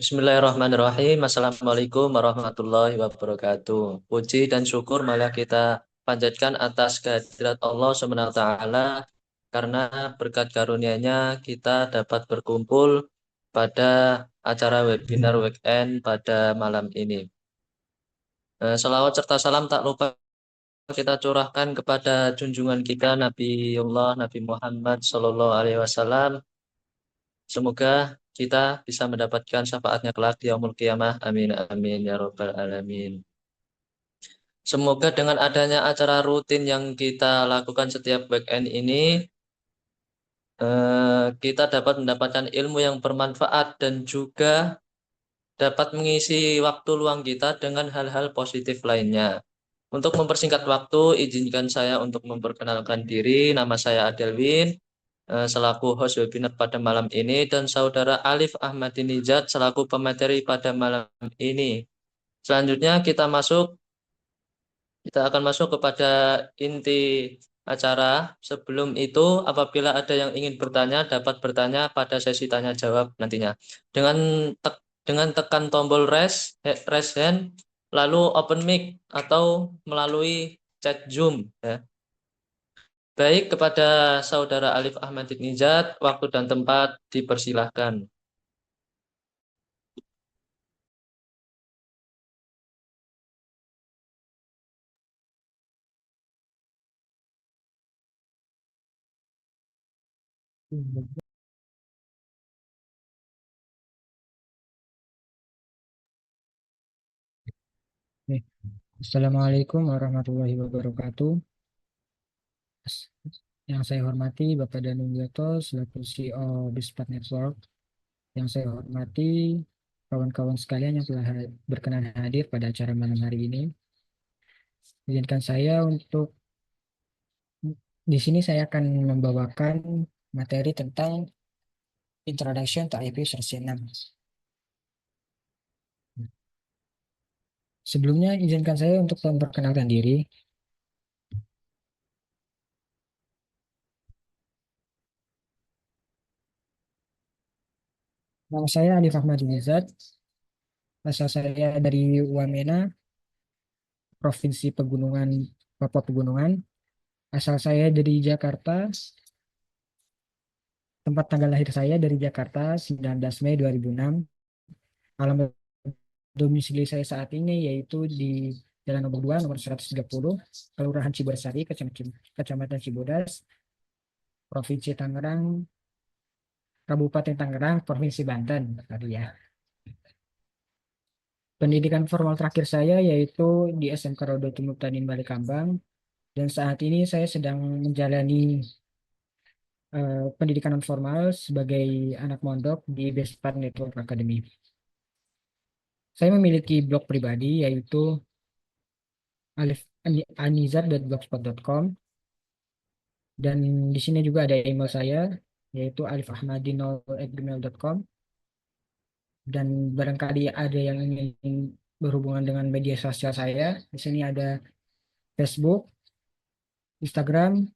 Bismillahirrahmanirrahim. Assalamualaikum warahmatullahi wabarakatuh. Puji dan syukur malah kita panjatkan atas kehadirat Allah Subhanahu wa taala karena berkat karunia-Nya kita dapat berkumpul pada acara webinar weekend pada malam ini. Selawat serta salam tak lupa kita curahkan kepada junjungan kita Nabiullah Nabi Muhammad Sallallahu Alaihi Wasallam. Semoga kita bisa mendapatkan syafaatnya kelak di yaumul qiyamah. Amin amin ya rabbal alamin. Semoga dengan adanya acara rutin yang kita lakukan setiap weekend ini, kita dapat mendapatkan ilmu yang bermanfaat dan juga dapat mengisi waktu luang kita dengan hal-hal positif lainnya. Untuk mempersingkat waktu, izinkan saya untuk memperkenalkan diri. Nama saya Adelwin, selaku host webinar pada malam ini, dan saudara Alif Ahmadinijad selaku pemateri pada malam ini. Selanjutnya kita akan masuk kepada inti acara. Sebelum itu, apabila ada yang ingin bertanya, dapat bertanya pada sesi tanya jawab nantinya. Dengan dengan tekan tombol raise hand, lalu open mic atau melalui chat Zoom ya. Baik, kepada saudara Alif Ahmadinijad, waktu dan tempat dipersilahkan. Oke. Assalamualaikum warahmatullahi wabarakatuh. Yang saya hormati Bapak Danung Gato selaku CEO Bispat Network. Yang saya hormati kawan-kawan sekalian yang telah berkenan hadir pada acara malam hari ini. Izinkan saya untuk di sini saya akan membawakan materi tentang Introduction to IP versi 6. Sebelumnya izinkan saya untuk memperkenalkan diri. Nama saya Alif Ahmad Nizat. Asal saya dari Wamena, Provinsi Pegunungan, Papua Pegunungan. Asal saya dari Jakarta. Tempat tanggal lahir saya dari Jakarta 19 Mei 2006. Alamat domisili saya saat ini yaitu di Jalan Nomor 2 nomor 130, Kelurahan Cibersari, Kecamatan Cibodas, Provinsi Tangerang, Kabupaten Tangerang, Provinsi Banten tadi ya. Pendidikan formal terakhir saya yaitu di SMK Rodotul Muktanin Balikambang, dan saat ini saya sedang menjalani pendidikan non formal sebagai anak mondok di Bespat Network Academy. Saya memiliki blog pribadi yaitu anizar.blogspot.com, dan di sini juga ada email saya yaitu alifahmadino@gmail.com, dan barangkali ada yang ingin berhubungan dengan media sosial saya, di sini ada Facebook, Instagram,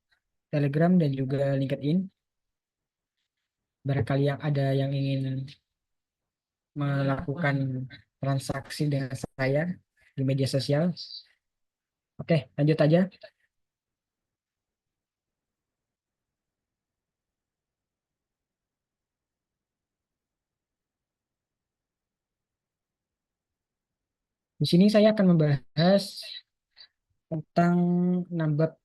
Telegram, dan juga LinkedIn. Barangkali yang ada yang ingin melakukan transaksi dengan saya di media sosial. Oke, lanjut aja. Di sini saya akan membahas tentang 6 bab.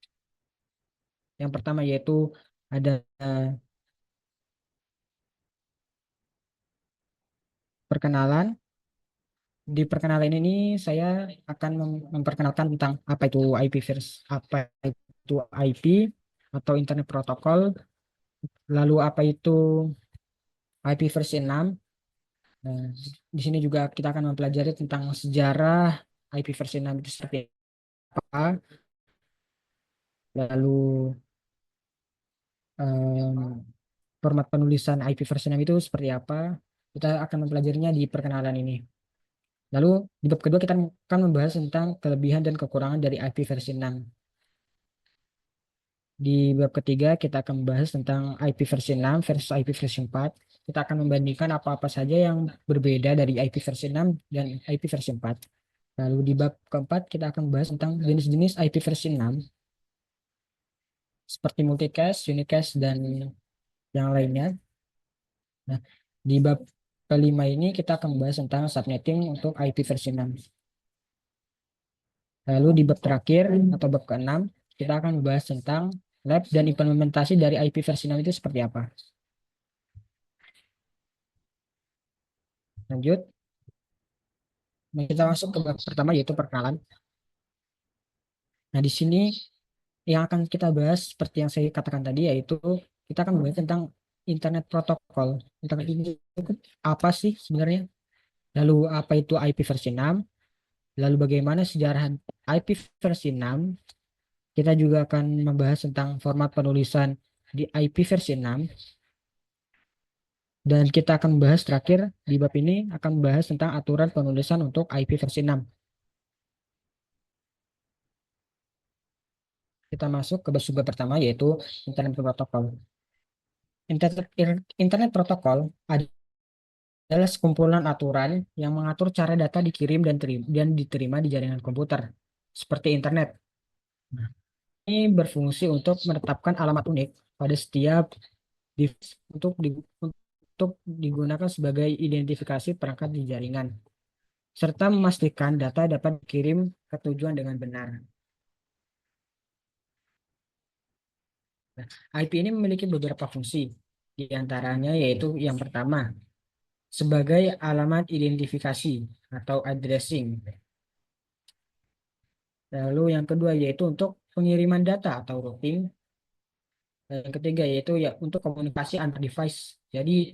Yang pertama yaitu ada perkenalan. Di perkenalan ini saya akan memperkenalkan tentang apa itu IP atau Internet Protocol, lalu apa itu IP versi 6. Nah, di sini juga kita akan mempelajari tentang sejarah IP versi 6 itu seperti apa, lalu em, format penulisan IP versi 6 itu seperti apa. Kita akan mempelajarinya di perkenalan ini. Lalu di bab kedua kita akan membahas tentang kelebihan dan kekurangan dari IP versi 6. Di bab ketiga kita akan membahas tentang IP versi 6 versus IP versi 4. kita akan membandingkan apa-apa saja yang berbeda dari IP versi 6 dan IP versi 4. Lalu di bab keempat kita akan bahas tentang jenis-jenis IP versi 6 seperti multicast, unicast, dan yang lainnya. Nah, di bab kelima ini kita akan membahas tentang subnetting untuk IP versi 6. Lalu di bab terakhir atau bab keenam kita akan membahas tentang lab dan implementasi dari IP versi 6 itu seperti apa. Lanjut, nah, kita masuk ke bab pertama yaitu perkenalan. Nah, di sini yang akan kita bahas seperti yang saya katakan tadi yaitu kita akan membahas tentang internet protokol. Internet ini itu apa sih sebenarnya? Lalu apa itu IP versi 6? Lalu bagaimana sejarah IP versi 6? Kita juga akan membahas tentang format penulisan di IP versi 6. Dan kita akan membahas terakhir di bab ini akan membahas tentang aturan penulisan untuk IP versi 6. Kita masuk ke sumber pertama yaitu internet protokol. Internet protokol adalah sekumpulan aturan yang mengatur cara data dikirim dan diterima di jaringan komputer, seperti internet. Nah, ini berfungsi untuk menetapkan alamat unik pada setiap device untuk digunakan sebagai identifikasi perangkat di jaringan, serta memastikan data dapat dikirim ke tujuan dengan benar. Nah, IP ini memiliki beberapa fungsi, di antaranya yaitu yang pertama, sebagai alamat identifikasi atau addressing. Lalu yang kedua yaitu untuk pengiriman data atau routing. Dan yang ketiga yaitu ya untuk komunikasi antar device. Jadi,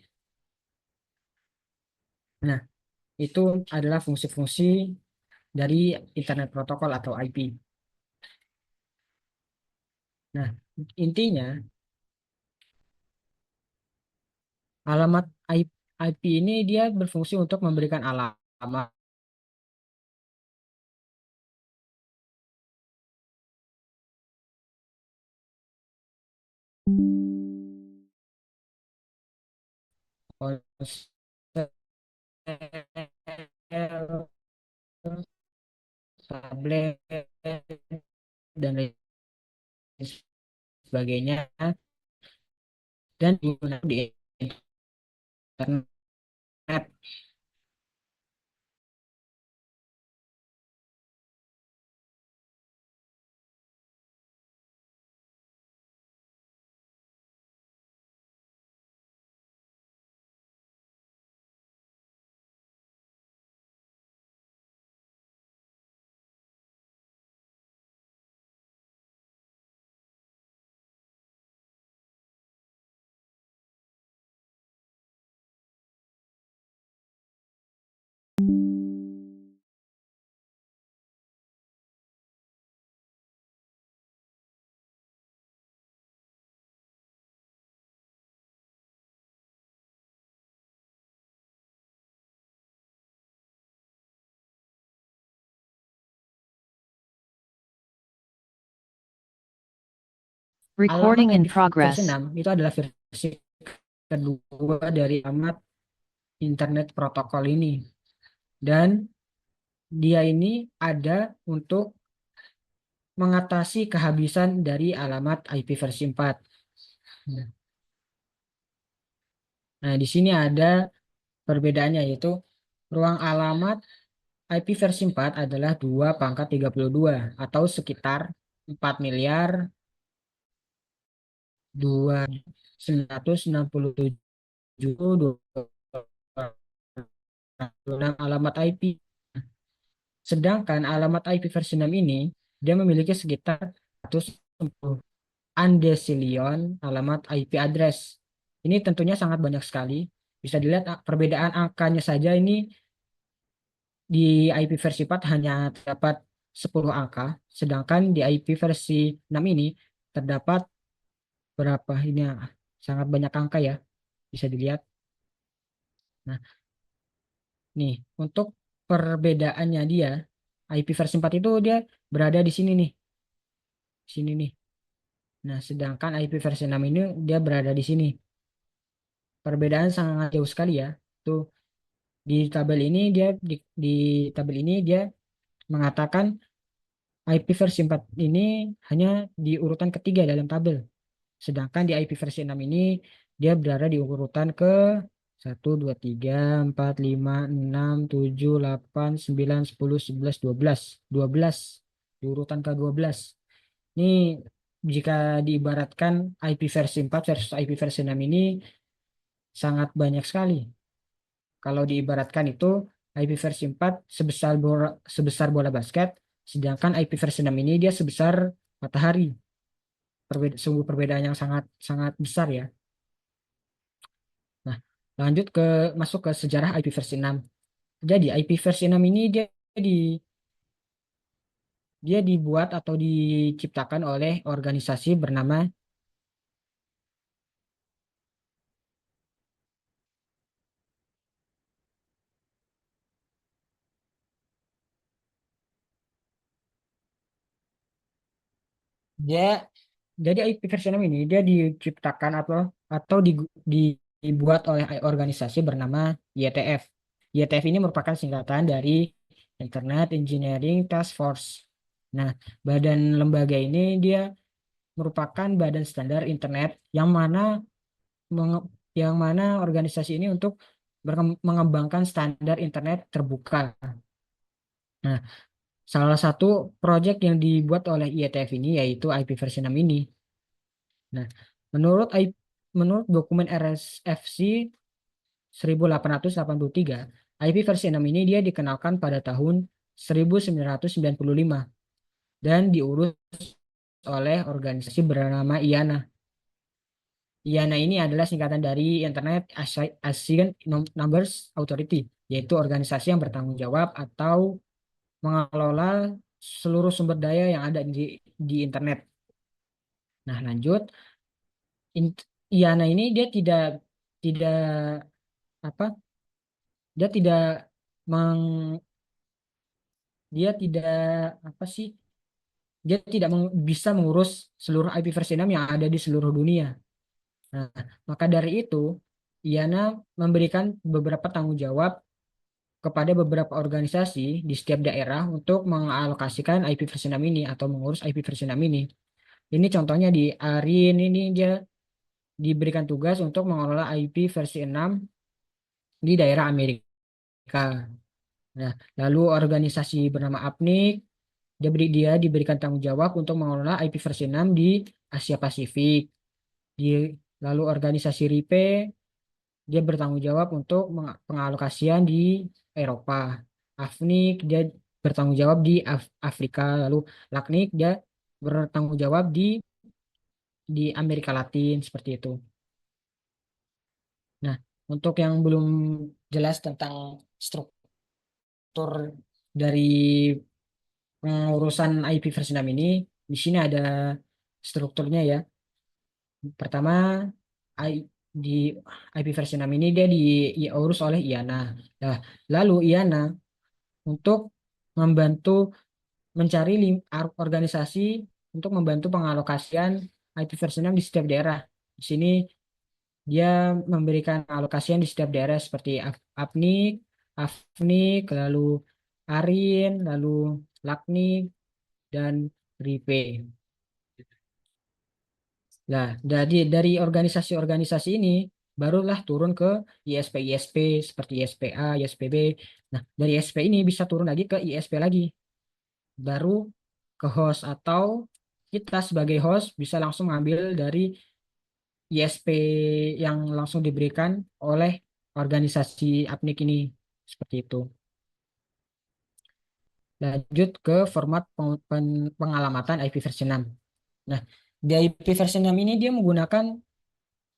nah itu adalah fungsi-fungsi dari internet protokol atau IP. Nah, intinya alamat IP ini dia berfungsi untuk memberikan alamat ponsel, tablet, dan lain sebagainya dan digunakan di internet. Alamat Recording in IP versi progress. 6 itu adalah versi kedua dari alamat internet protokol ini. Dan dia ini ada untuk mengatasi kehabisan dari alamat IP versi 4. Nah, di sini ada perbedaannya yaitu ruang alamat IP versi 4 adalah 2 pangkat 32 atau sekitar 4 miliar 2.967.26 alamat IP. Sedangkan alamat IP versi 6 ini dia memiliki sekitar 110 undecillion alamat IP address. Ini tentunya sangat banyak sekali. Bisa dilihat perbedaan angkanya saja ini di IP versi 4 hanya terdapat 10 angka, sedangkan di IP versi 6 ini terdapat berapa ini ya, sangat banyak angka ya, bisa dilihat. Nah, nih untuk perbedaannya dia IP versi 4 itu dia berada di sini nih, sini nih. Nah, sedangkan IP versi 6 ini dia berada di sini. perbedaan sangat jauh sekali ya. Tuh di tabel ini dia di tabel ini dia mengatakan IP versi 4 ini hanya di urutan ketiga dalam tabel. Sedangkan di IP versi 6 ini dia berada di urutan ke 1, 2, 3, 4, 5, 6, 7, 8, 9, 10, 11, 12 di urutan ke-12. Ini jika diibaratkan IP versi 4 versus IP versi 6 ini sangat banyak sekali. Kalau diibaratkan itu IP versi 4 sebesar bola basket, sedangkan IP versi 6 ini dia sebesar matahari. Sungguh perbedaan yang sangat sangat besar ya. Nah, lanjut ke masuk ke sejarah IP versi 6. Jadi IP versi 6 ini di dia dibuat atau diciptakan oleh organisasi bernama. Dia jadi IP versi 6 ini dia diciptakan atau dibuat oleh organisasi bernama IETF. IETF ini merupakan singkatan dari Internet Engineering Task Force. Nah, badan lembaga ini dia merupakan badan standar internet yang mana organisasi ini untuk mengembangkan standar internet terbuka. Nah, salah satu proyek yang dibuat oleh IETF ini yaitu IP versi 6 ini. Nah, menurut menurut dokumen RSFC 1883, IP versi 6 ini dia dikenalkan pada tahun 1995 dan diurus oleh organisasi bernama IANA. IANA ini adalah singkatan dari Internet Assigned Numbers Authority, yaitu organisasi yang bertanggung jawab atau mengelola seluruh sumber daya yang ada di internet. Nah, lanjut, IANA ini dia tidak tidak apa? Dia tidak meng dia tidak apa sih? Dia tidak bisa mengurus seluruh IP versi 6 yang ada di seluruh dunia. Nah, maka dari itu, IANA memberikan beberapa tanggung jawab kepada beberapa organisasi di setiap daerah untuk mengalokasikan IP versi 6 ini atau mengurus IP versi 6 ini. Ini contohnya di ARIN ini dia diberikan tugas untuk mengelola IP versi 6 di daerah Amerika. Nah, lalu organisasi bernama APNIC dia diberikan tanggung jawab untuk mengelola IP versi 6 di Asia Pasifik. Di, lalu organisasi RIPE dia bertanggung jawab untuk pengalokasian di Eropa. AFNIC dia bertanggung jawab di Afrika. Lalu LACNIC dia bertanggung jawab di Amerika Latin seperti itu. Nah, untuk yang belum jelas tentang struktur dari pengurusan IP versi 6 ini, di sini ada strukturnya ya. Pertama, di IP versi 6 ini dia diurus oleh IANA. Nah, lalu IANA untuk membantu mencari organisasi untuk membantu pengalokasian IP versi 6 di setiap daerah. Di sini dia memberikan alokasian di setiap daerah seperti APNIK, AFNIK, lalu ARIN, lalu LACNIK, dan RIPE. Nah, dari organisasi-organisasi ini barulah turun ke ISP-ISP seperti ISPA, ISPB. Nah, dari ISP ini bisa turun lagi ke ISP lagi. Baru ke host atau kita sebagai host bisa langsung ambil dari ISP yang langsung diberikan oleh organisasi APNIK ini. Seperti itu. Lanjut ke format pengalamatan IP versi 6. Nah, di IP versi 6 ini dia menggunakan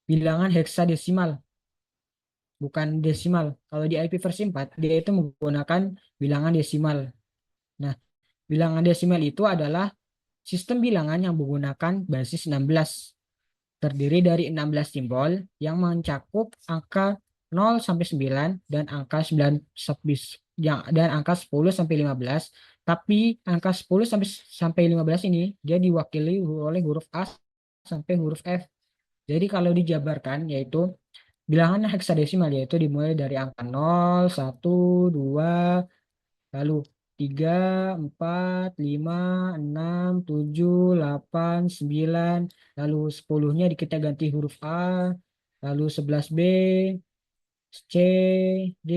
bilangan heksadesimal, bukan desimal. Kalau di IP versi 4, dia itu menggunakan bilangan desimal. Nah, bilangan desimal itu adalah sistem bilangan yang menggunakan basis 16. Terdiri dari 16 simbol yang mencakup angka 0 sampai 9 dan angka 9 dan angka 10 sampai 15. Tapi angka 10 sampai 15 ini dia diwakili oleh huruf A sampai huruf F. Jadi kalau dijabarkan yaitu Bilangan heksadesimal yaitu dimulai dari angka 0, 1, 2, lalu 3, 4, 5, 6, 7, 8, 9, lalu 10-nya kita ganti huruf A, lalu 11B, C, D,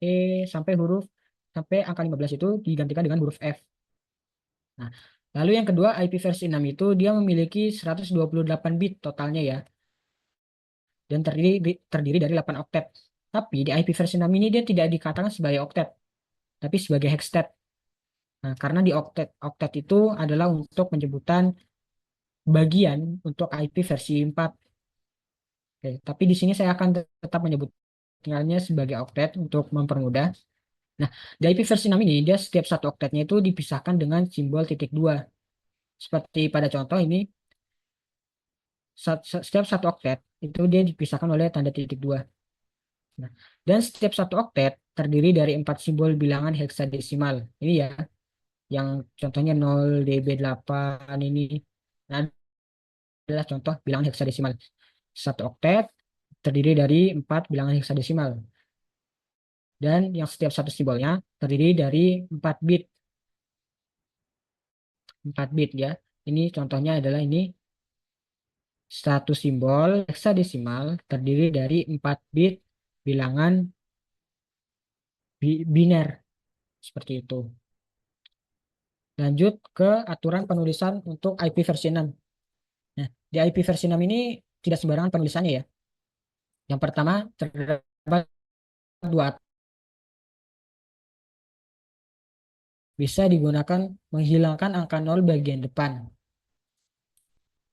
E, sampai angka 15 itu digantikan dengan huruf F. Nah, lalu yang kedua IP versi 6 itu dia memiliki 128 bit totalnya ya, dan terdiri dari 8 oktet. Tapi di IP versi 6 ini dia tidak dikatakan sebagai oktet, tapi sebagai hexstat. Nah, karena di oktet itu adalah untuk penyebutan bagian untuk IP versi 4. Oke, tapi di sini saya akan tetap menyebutnya sebagai oktet untuk mempermudah. Nah, di IP versi 6 ini dia setiap satu oktetnya itu dipisahkan dengan simbol titik dua. Seperti pada contoh ini, setiap satu oktet itu dia dipisahkan oleh tanda titik dua. Nah, dan setiap satu oktet terdiri dari 4 simbol bilangan heksadesimal. Ini ya, yang contohnya 0 DB8 ini. Nah, adalah contoh bilangan heksadesimal. Satu oktet terdiri dari 4 bilangan heksadesimal. Dan yang setiap satu simbolnya terdiri dari 4 bit. 4 bit ya. Ini contohnya adalah ini satu simbol heksadesimal terdiri dari 4 bit bilangan biner. Seperti itu. Lanjut ke aturan penulisan untuk IP versi 6. Nah, di IP versi 6 ini tidak sembarangan penulisannya ya. Yang pertama, terdapat dua, bisa digunakan menghilangkan angka 0 bagian depan.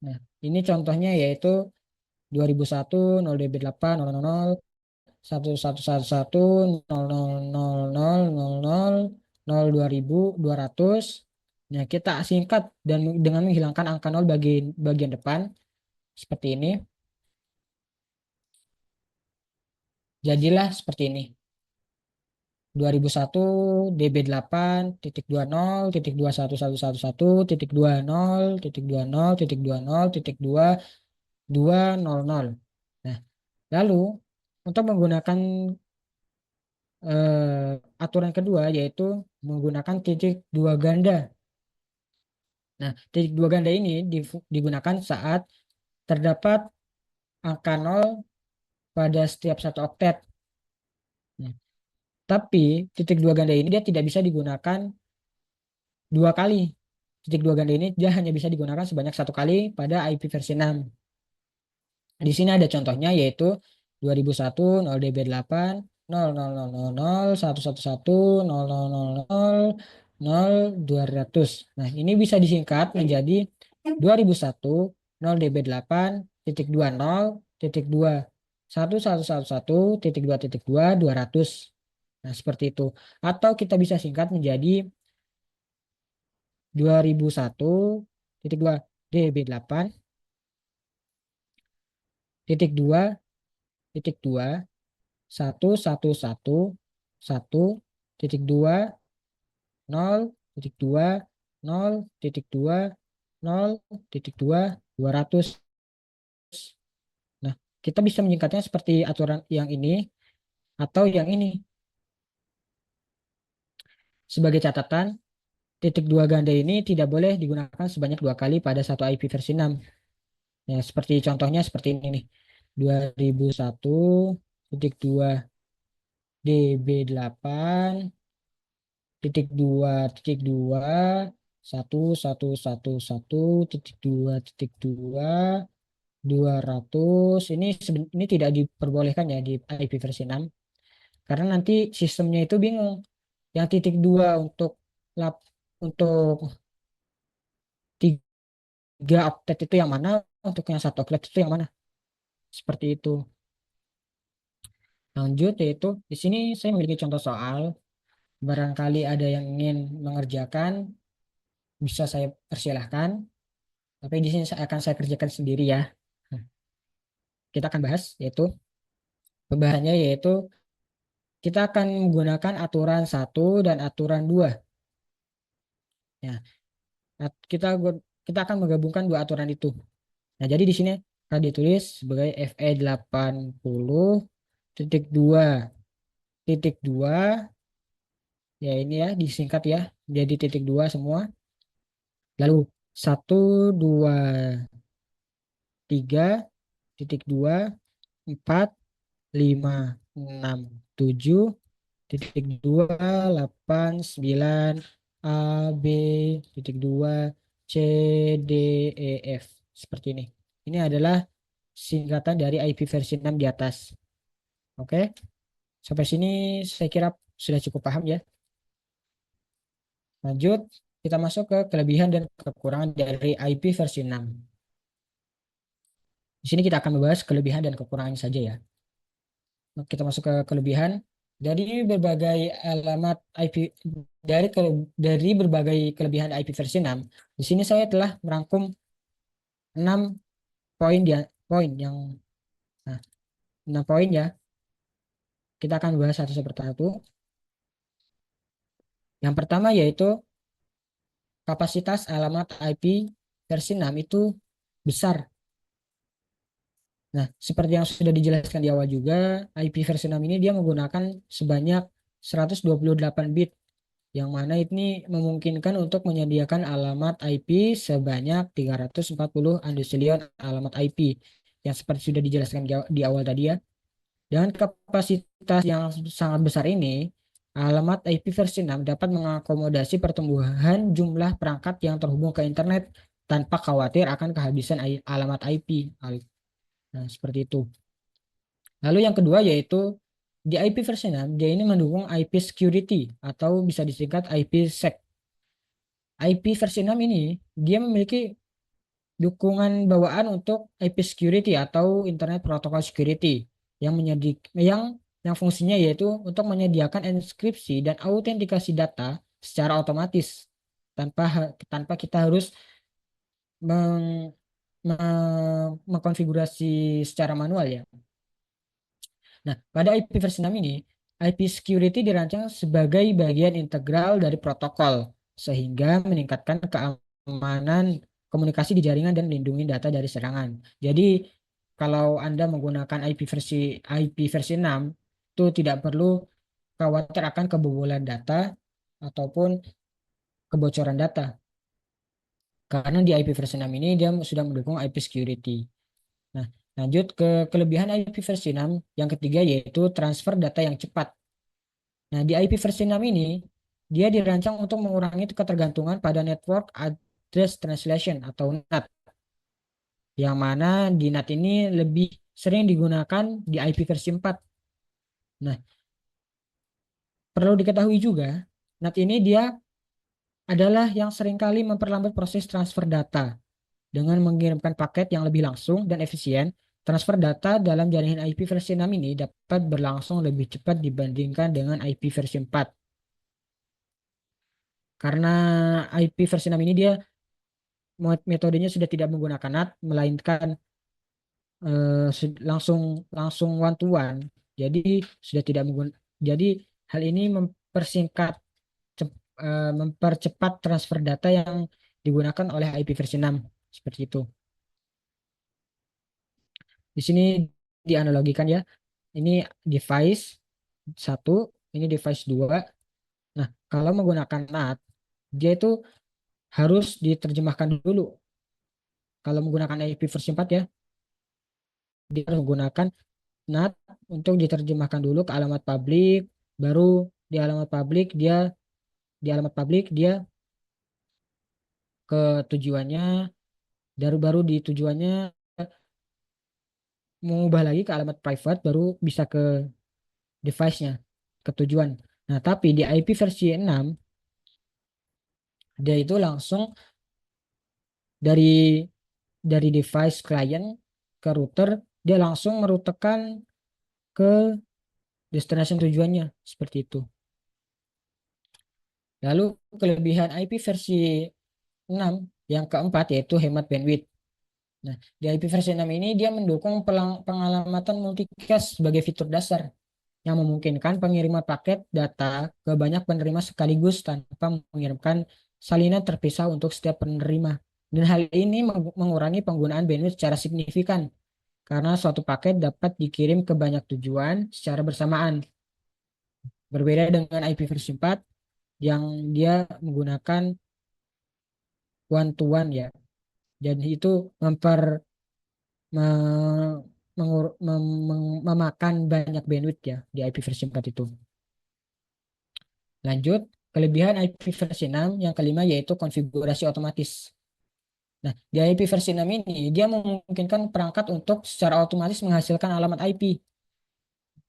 Nah, ini contohnya yaitu 2001 0DB8 000 1111 0000 2200. Nah, kita singkat dan dengan menghilangkan angka 0 bagian depan seperti ini. Jadilah seperti ini. 2001 DB8 titik 20 titik 2111 titik 20 titik 20 titik 20 titik 2 200. Nah, lalu untuk menggunakan aturan kedua yaitu menggunakan titik dua ganda. Nah, titik dua ganda ini digunakan saat terdapat angka 0 pada setiap satu oktet. Nah, tapi titik dua ganda ini dia tidak bisa digunakan dua kali. Titik dua ganda ini dia hanya bisa digunakan sebanyak satu kali pada IP versi 6. Di sini ada contohnya yaitu 2001 0DB8 00000 111 200. Nah, ini bisa disingkat menjadi 2001 0DB8 titik 20 titik 2 1111 titik 2 titik 2 200. Nah, seperti itu. Atau kita bisa singkat menjadi 2001 titik 2 DB8 titik 2 titik 2 111 1 titik 2 0 titik 2 0 titik 2 0 titik 2 200. Nah, kita bisa menyingkatnya seperti aturan yang ini atau yang ini. Sebagai catatan, titik dua ganda ini tidak boleh digunakan sebanyak dua kali pada satu IP versi 6. Ya, seperti contohnya seperti ini nih. 2001 titik 2 DB8 titik 2 1111 titik 2 titik 2 200. Ini tidak diperbolehkan ya di IP versi 6 karena nanti sistemnya itu bingung. Yang titik 2 lap untuk 3 oktet itu yang mana, untuk yang satu oktet itu yang mana. Seperti itu. Lanjut yaitu di sini saya memiliki contoh soal. Barangkali ada yang ingin mengerjakan, bisa saya persilahkan. Tapi di sini akan saya kerjakan sendiri ya. Nah, kita akan bahas yaitu pembahasannya yaitu kita akan menggunakan aturan satu dan aturan dua. Ya, kita kita akan menggabungkan dua aturan itu. Nah, jadi di sini akan ditulis sebagai FE80.2.2, ya ini ya disingkat ya jadi titik dua semua. Lalu 1, 2, 3, 4, 5, 6, 7, titik 2, 8, 9, A, B, titik 2, C, D, E, F. Seperti ini. Ini adalah singkatan dari IP versi 6 di atas. Oke, sampai sini saya kira sudah cukup paham ya. Lanjut, kita masuk ke kelebihan dan kekurangan dari IP versi 6. Di sini kita akan membahas kelebihan dan kekurangannya saja ya. Kita masuk ke kelebihan dari berbagai alamat IP dari berbagai kelebihan IP versi 6. Di sini saya telah merangkum 6 poin poin yang nah, 6 poin ya. Kita akan bahas satu persatu. Yang pertama yaitu kapasitas alamat IP versi 6 itu besar. Nah, seperti yang sudah dijelaskan di awal juga, IP versi 6 ini dia menggunakan sebanyak 128 bit, yang mana ini memungkinkan untuk menyediakan alamat IP sebanyak 340 undecillion alamat IP, yang seperti sudah dijelaskan di awal tadi ya. Dengan kapasitas yang sangat besar ini, alamat IP versi 6 dapat mengakomodasi pertumbuhan jumlah perangkat yang terhubung ke internet tanpa khawatir akan kehabisan alamat IP. Nah, seperti itu. Lalu yang kedua yaitu di IP versi 6, dia ini mendukung IP security atau bisa disingkat IPsec. IP versi 6 ini dia memiliki dukungan bawaan untuk IP security atau Internet Protocol Security yang fungsinya yaitu untuk menyediakan enkripsi dan autentikasi data secara otomatis tanpa kita harus meng, mengkonfigurasi secara manual ya. Nah, pada IP versi 6 ini, IP security dirancang sebagai bagian integral dari protokol, sehingga meningkatkan keamanan komunikasi di jaringan dan melindungi data dari serangan. Jadi, kalau Anda menggunakan IP versi 6, itu tidak perlu khawatir akan kebobolan data ataupun kebocoran data. Karena di IP versi 6 ini dia sudah mendukung IP security. Nah, lanjut ke kelebihan IP versi 6 yang ketiga yaitu transfer data yang cepat. Nah, di IP versi 6 ini dia dirancang untuk mengurangi ketergantungan pada Network Address Translation atau NAT. Yang mana di NAT ini lebih sering digunakan di IP versi 4. Nah, perlu diketahui juga, NAT ini dia adalah yang seringkali memperlambat proses transfer data. Dengan mengirimkan paket yang lebih langsung dan efisien, transfer data dalam jaringan IP versi 6 ini dapat berlangsung lebih cepat dibandingkan dengan IP versi 4. Karena IP versi 6 ini dia metodenya sudah tidak menggunakan NAT, melainkan langsung langsung one to one. Jadi sudah tidak menggunakan. Jadi hal ini mempercepat transfer data yang digunakan oleh IP versi 6 seperti itu. Di sini dianalogikan ya. Ini device 1, ini device 2. Nah, kalau menggunakan NAT, dia itu harus diterjemahkan dulu. Kalau menggunakan IP versi 4 ya, dia harus menggunakan NAT untuk diterjemahkan dulu ke alamat publik, baru di alamat publik dia ke tujuannya, baru di tujuannya mengubah lagi ke alamat private, baru bisa ke device-nya, ke tujuan. Nah, tapi di IP versi 6, dia itu langsung dari device klien ke router, dia langsung merutekan ke destination tujuannya, seperti itu. Lalu kelebihan IP versi 6 yang keempat yaitu hemat bandwidth. Nah, di IP versi 6 ini dia mendukung pengalamatan multicast sebagai fitur dasar yang memungkinkan pengiriman paket data ke banyak penerima sekaligus tanpa mengirimkan salinan terpisah untuk setiap penerima. Dan hal ini mengurangi penggunaan bandwidth secara signifikan karena suatu paket dapat dikirim ke banyak tujuan secara bersamaan. Berbeda dengan IP versi 4 yang dia menggunakan one to one ya. Dan itu memper me- memakan banyak bandwidth ya di IP versi 4 itu. Lanjut, kelebihan IP versi 6 yang kelima yaitu konfigurasi otomatis. Nah, di IP versi 6 ini dia memungkinkan perangkat untuk secara otomatis menghasilkan alamat IP.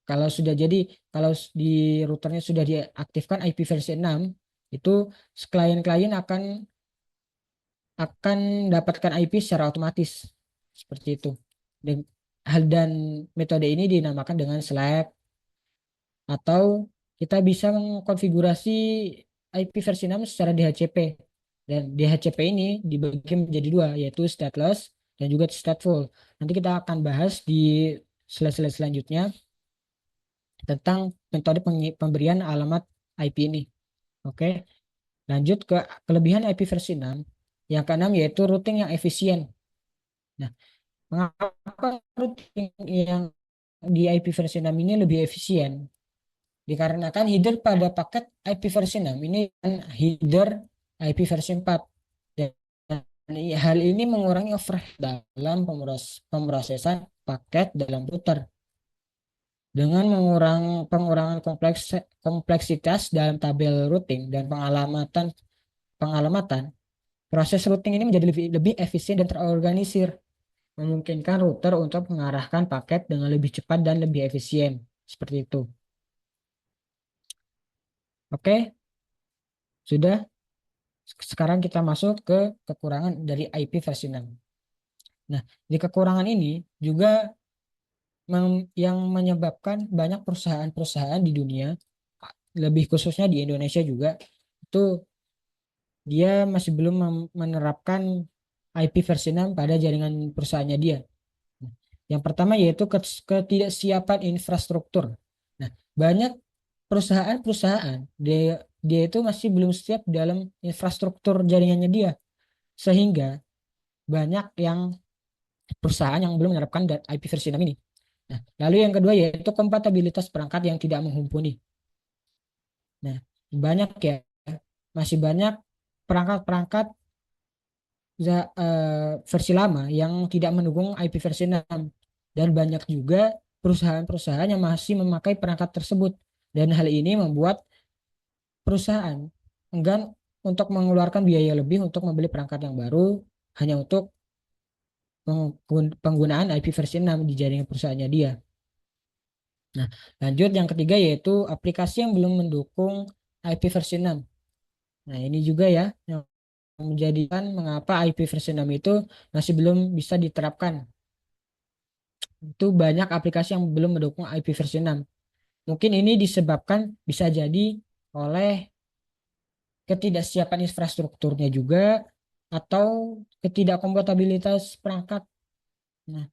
Kalau sudah jadi, kalau di routernya sudah diaktifkan IP versi 6, itu klien-klien akan dapatkan IP secara otomatis. Seperti itu. Dan metode ini dinamakan dengan Slack, atau kita bisa mengkonfigurasi IP versi 6 secara DHCP. Dan DHCP ini dibagi menjadi dua, yaitu stateless dan juga stateful. Nanti kita akan bahas di slide-slide selanjutnya tentang metode pemberian alamat IP ini. Oke, lanjut ke kelebihan IP versi 6. Yang keenam yaitu routing yang efisien. Nah, mengapa routing yang di IP versi 6 ini lebih efisien? Dikarenakan header pada paket IP versi 6 ini kan header IP versi 4. Dan hal ini mengurangi overhead dalam pemrosesan paket dalam router. Dengan pengurangan kompleksitas dalam tabel routing dan pengalamatan, proses routing ini menjadi lebih efisien dan terorganisir, memungkinkan router untuk mengarahkan paket dengan lebih cepat dan lebih efisien. Seperti itu. Oke, sudah. Sekarang kita masuk ke kekurangan dari IP versi 6. Nah, di kekurangan ini juga yang menyebabkan banyak perusahaan-perusahaan di dunia, lebih khususnya di Indonesia juga, itu dia masih belum menerapkan IP versi 6 pada jaringan perusahaannya dia. Yang pertama yaitu ketidaksiapan infrastruktur. Nah, banyak perusahaan-perusahaan dia itu masih belum siap dalam infrastruktur jaringannya dia, sehingga banyak yang perusahaan yang belum menerapkan IP versi 6 ini. Nah, lalu yang kedua yaitu kompatibilitas perangkat yang tidak mumpuni. Nah, banyak ya, masih banyak perangkat-perangkat versi lama yang tidak mendukung IP versi 6. Dan banyak juga perusahaan-perusahaan yang masih memakai perangkat tersebut. Dan hal ini membuat perusahaan enggan untuk mengeluarkan biaya lebih untuk membeli perangkat yang baru hanya untuk penggunaan IP versi 6 di jaringan perusahaannya dia. Nah, lanjut yang ketiga yaitu aplikasi yang belum mendukung IP versi 6. Nah, ini juga ya yang menjadikan mengapa IP versi 6 itu masih belum bisa diterapkan. Itu banyak aplikasi yang belum mendukung IP versi 6. Mungkin ini disebabkan bisa jadi oleh ketidaksiapan infrastrukturnya juga atau ketidakkompatibilitas perangkat. Nah,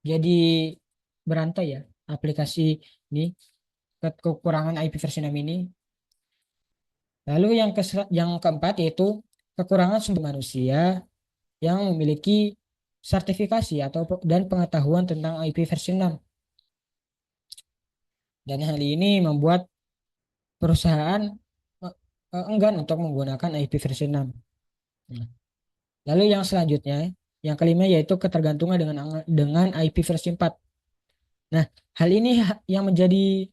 jadi berantai ya aplikasi ini, kekurangan IP versi 6 ini. Lalu yang keempat yaitu kekurangan sumber manusia yang memiliki sertifikasi dan pengetahuan tentang IP versi 6. Dan hal ini membuat perusahaan enggan untuk menggunakan IP versi 6. Nah, lalu yang selanjutnya, yang kelima yaitu ketergantungan dengan IP versi 4. Nah, hal ini yang menjadi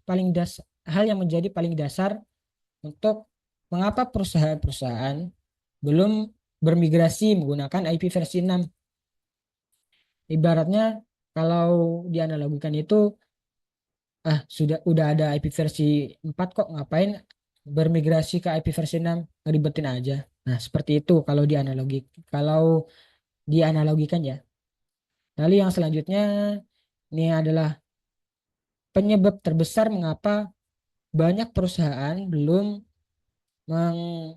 hal yang menjadi paling dasar untuk mengapa perusahaan-perusahaan belum bermigrasi menggunakan IP versi 6. Ibaratnya kalau dianalogikan itu udah ada IP versi 4 kok, ngapain bermigrasi ke IP versi 6, ngeribetin aja. Nah, seperti itu kalau dianalogikan ya. Lalu yang selanjutnya ini adalah penyebab terbesar mengapa banyak perusahaan meng,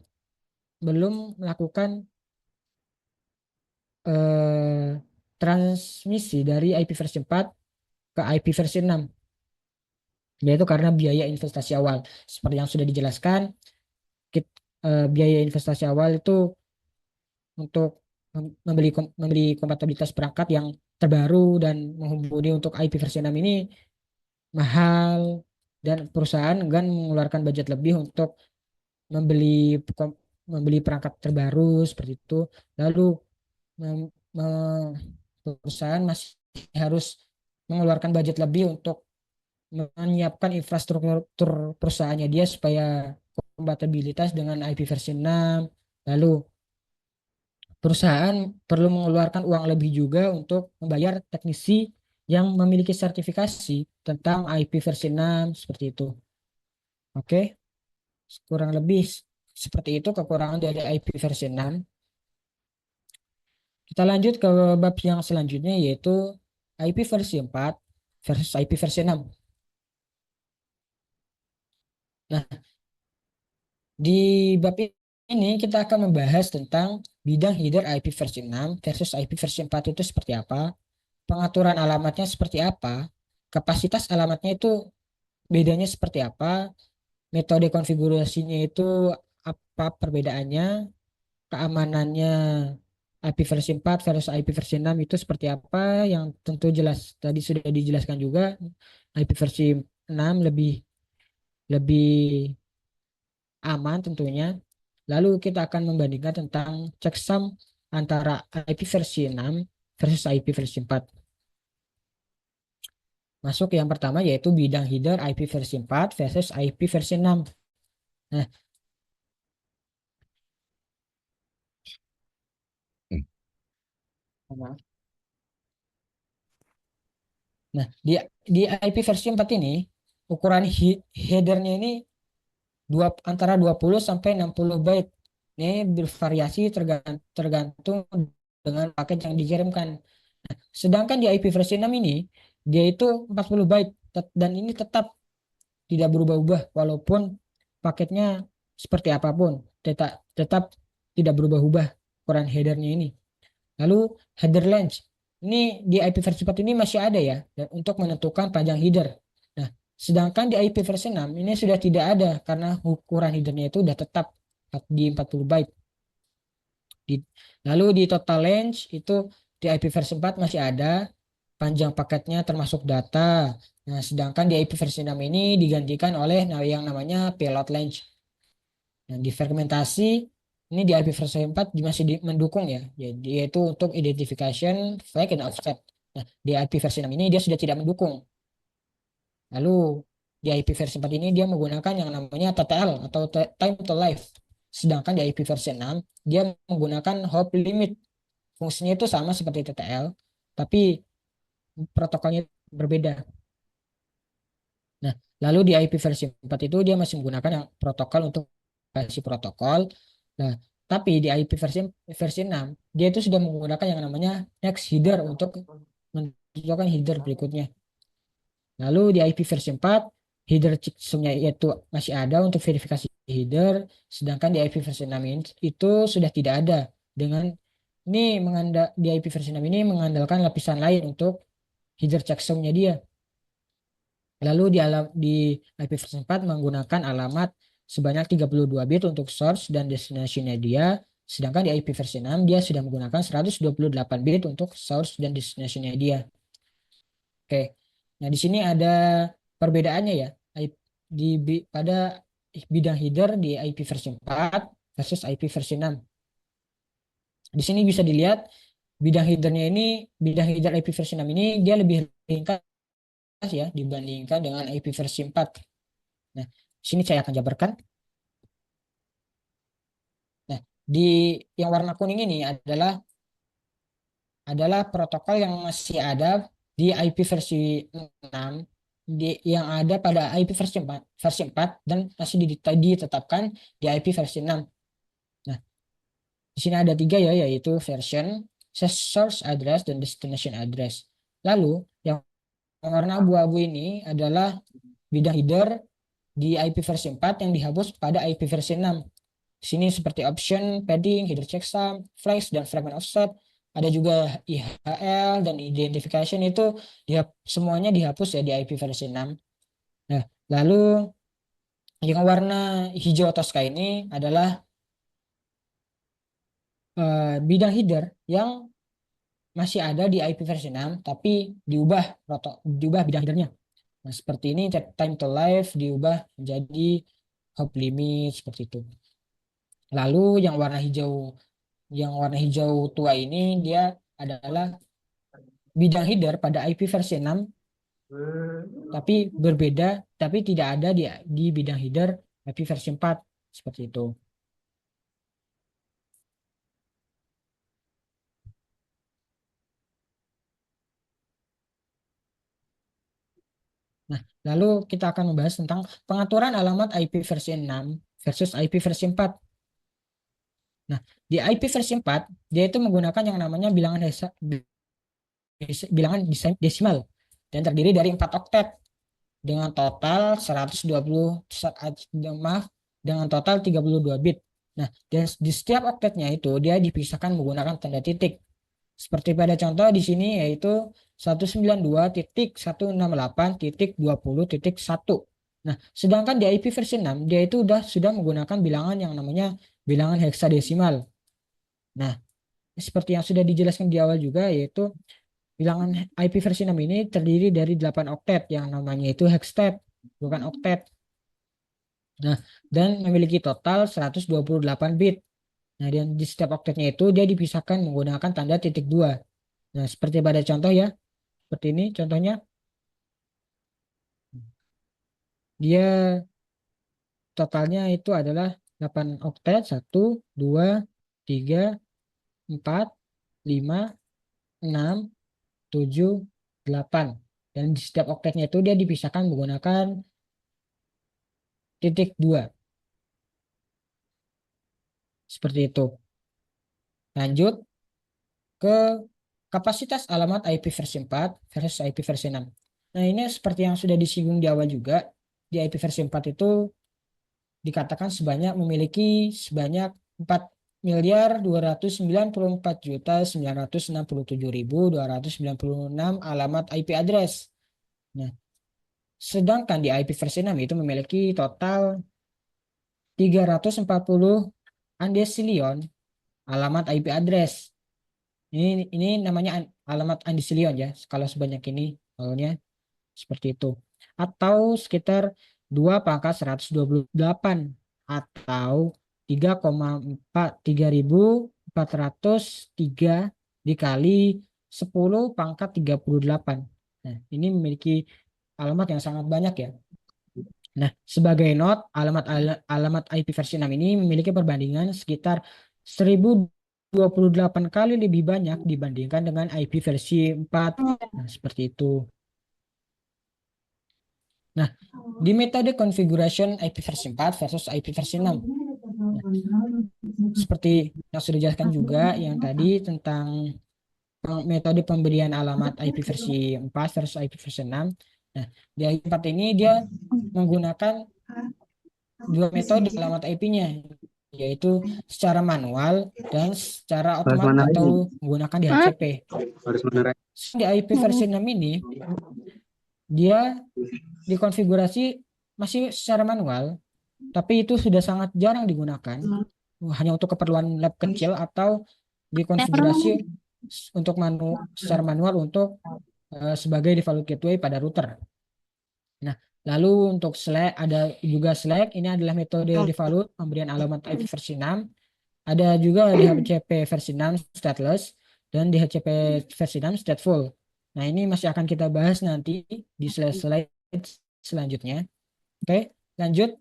belum melakukan eh, transmisi dari IP versi 4 ke IP versi 6, yaitu karena biaya investasi awal. Seperti yang sudah dijelaskan, biaya investasi awal itu untuk membeli kompatibilitas perangkat yang terbaru dan menghubungi untuk IP versi 6 ini mahal dan perusahaan enggan mengeluarkan budget lebih untuk membeli membeli perangkat terbaru seperti itu. Lalu mem- me- perusahaan masih harus mengeluarkan budget lebih untuk menyiapkan infrastruktur perusahaannya dia supaya kompatibilitas dengan IP versi 6. Lalu perusahaan perlu mengeluarkan uang lebih juga untuk membayar teknisi yang memiliki sertifikasi tentang IP versi 6 seperti itu. Oke, kurang lebih seperti itu kekurangan dari IP versi 6. Kita lanjut ke bab yang selanjutnya yaitu IP versi 4 versus IP versi 6. Nah, di bab ini kita akan membahas tentang bidang header IP versi 6 versus IP versi 4 itu seperti apa, pengaturan alamatnya seperti apa, kapasitas alamatnya itu bedanya seperti apa, metode konfigurasinya itu apa perbedaannya, keamanannya IP versi 4 versus IP versi 6 itu seperti apa yang tentu jelas tadi sudah dijelaskan juga. IP versi 6 lebih lebih aman tentunya. Lalu kita akan membandingkan tentang checksum antara IP versi 6 versus IP versi 4. Masuk yang pertama yaitu bidang header IP versi 4 versus IP versi 6. Nah, di IP versi 4 ini ukuran headernya ini antara 20 sampai 60 byte. Ini bervariasi tergantung dengan paket yang dikirimkan. Sedangkan di IP versi 6 ini dia itu 40 byte dan ini tetap tidak berubah-ubah walaupun paketnya seperti apapun, tetap tidak berubah-ubah ukuran headernya ini. Lalu header length. Ini di IP versi 4 ini masih ada ya untuk menentukan panjang header. Nah, sedangkan di IP versi 6 ini sudah tidak ada karena ukuran headernya itu sudah tetap di 40 byte. Lalu di total length itu di IP versi 4 masih ada panjang paketnya termasuk data. Nah, sedangkan di IP versi 6 ini digantikan oleh yang namanya payload length. Yang difermentasi ini di IP versi 4 masih mendukung ya. Jadi yaitu untuk identification, flag, dan offset. Nah, di IP versi 6 ini dia sudah tidak mendukung. Lalu di IP versi 4 ini dia menggunakan yang namanya TTL atau time to life. Sedangkan di IP versi 6 dia menggunakan hop limit. Fungsinya itu sama seperti TTL, tapi protokolnya berbeda. Nah, lalu di IP versi 4 itu dia masih menggunakan yang protokol untuk versi protokol. Nah, tapi di IP versi 6 dia itu sudah menggunakan yang namanya next header untuk menunjukkan header berikutnya. Lalu di IP versi 4 header checksumnya itu masih ada untuk verifikasi header, sedangkan di IP versi 6 itu sudah tidak ada. Dengan ini di IP versi 6 ini mengandalkan lapisan lain untuk header checksumnya dia. Lalu di IP versi 4 menggunakan alamat sebanyak 32 bit untuk source dan destination-nya dia, sedangkan di IP versi 6 dia sudah menggunakan 128 bit untuk source dan destination-nya dia. Oke. Nah, di sini ada perbedaannya ya. Pada bidang header di IP versi 4 versus IP versi 6. Di sini bisa dilihat bidang header IP versi 6 ini dia lebih ringkas ya dibandingkan dengan IP versi 4. Nah, sini saya akan jabarkan. Nah, di yang warna kuning ini adalah protokol yang masih ada di IP versi 6 yang ada pada IP versi 4 dan masih ditetapkan di IP versi 6. Nah, di sini ada tiga ya, yaitu version, source address, dan destination address. Lalu yang warna abu-abu ini adalah bidang header di IP versi 4 yang dihapus pada IP versi 6. Di sini seperti option, padding, header checksum, flags, dan fragment offset. Ada juga IHL dan identification itu semuanya dihapus ya di IP versi 6. Nah, lalu yang warna hijau toska ini adalah bidang header yang masih ada di IP versi 6 tapi diubah bidang headernya. Nah, seperti ini time to life diubah menjadi hop limit seperti itu. Lalu yang warna hijau tua ini dia adalah bidang header pada IP versi 6 tapi berbeda tapi tidak ada di bidang header IP versi 4 seperti itu. Nah, lalu kita akan membahas tentang pengaturan alamat IP versi 6 versus IP versi 4. Nah, di IP versi 4 dia itu menggunakan yang namanya bilangan desimal dan terdiri dari 4 oktet dengan total 120 maaf dengan total 32 bit. Nah, dan di setiap oktetnya itu dia dipisahkan menggunakan tanda titik. Seperti pada contoh di sini yaitu 192.168.20.1. Nah, sedangkan di IP versi 6 dia itu sudah menggunakan bilangan yang namanya bilangan heksadesimal. Nah, seperti yang sudah dijelaskan di awal juga yaitu bilangan IP versi 6 ini terdiri dari 8 oktet yang namanya itu hextet, bukan oktet. Nah, dan memiliki total 128 bit. Nah, dan di setiap oktetnya itu dia dipisahkan menggunakan tanda titik 2. Nah, seperti pada contoh ya, seperti ini contohnya. Dia totalnya itu adalah 8 oktet, 1, 2, 3, 4, 5, 6, 7, 8. Dan di setiap oktetnya itu dia dipisahkan menggunakan titik 2. Seperti itu. Lanjut ke kapasitas alamat IP versi 4 versus IP versi 6. Nah, ini seperti yang sudah disinggung di awal juga, di IP versi 4 itu dikatakan memiliki sebanyak 4.294.967.296 alamat IP address. Nah, sedangkan di IP versi 6 itu memiliki total 340 undecillion alamat IP address. Ini namanya alamat undecillion ya, kalau sebanyak ini awalnya seperti itu. Atau sekitar 2 pangkat 128 atau 3,403 dikali 10 pangkat 38. Nah, ini memiliki alamat yang sangat banyak ya. Nah, sebagai not, alamat IP versi 6 ini memiliki perbandingan sekitar 1028 kali lebih banyak dibandingkan dengan IP versi 4. Nah, seperti itu. Nah, di metode configuration IP versi 4 versus IP versi 6. Nah, seperti yang sudah dijelaskan juga yang tadi tentang metode pemberian alamat IP versi 4 versus IP versi 6. Nah, di IP 4 ini dia menggunakan dua metode alamat IP-nya, yaitu secara manual dan secara Harus otomatis mana lagi? atau menggunakan DHCP. Harus mana Nah, lagi? di IP versi 6 ini dia dikonfigurasi masih secara manual, tapi itu sudah sangat jarang digunakan, hanya untuk keperluan lab kecil atau dikonfigurasi untuk secara manual untuk sebagai default gateway pada router. Nah, lalu untuk Slack ada juga Slack, ini adalah metode default pemberian alamat IP versi 6. Ada juga DHCP versi 6 stateless dan DHCP versi 6 stateful. Nah, ini masih akan kita bahas nanti di slide selanjutnya. Oke, lanjut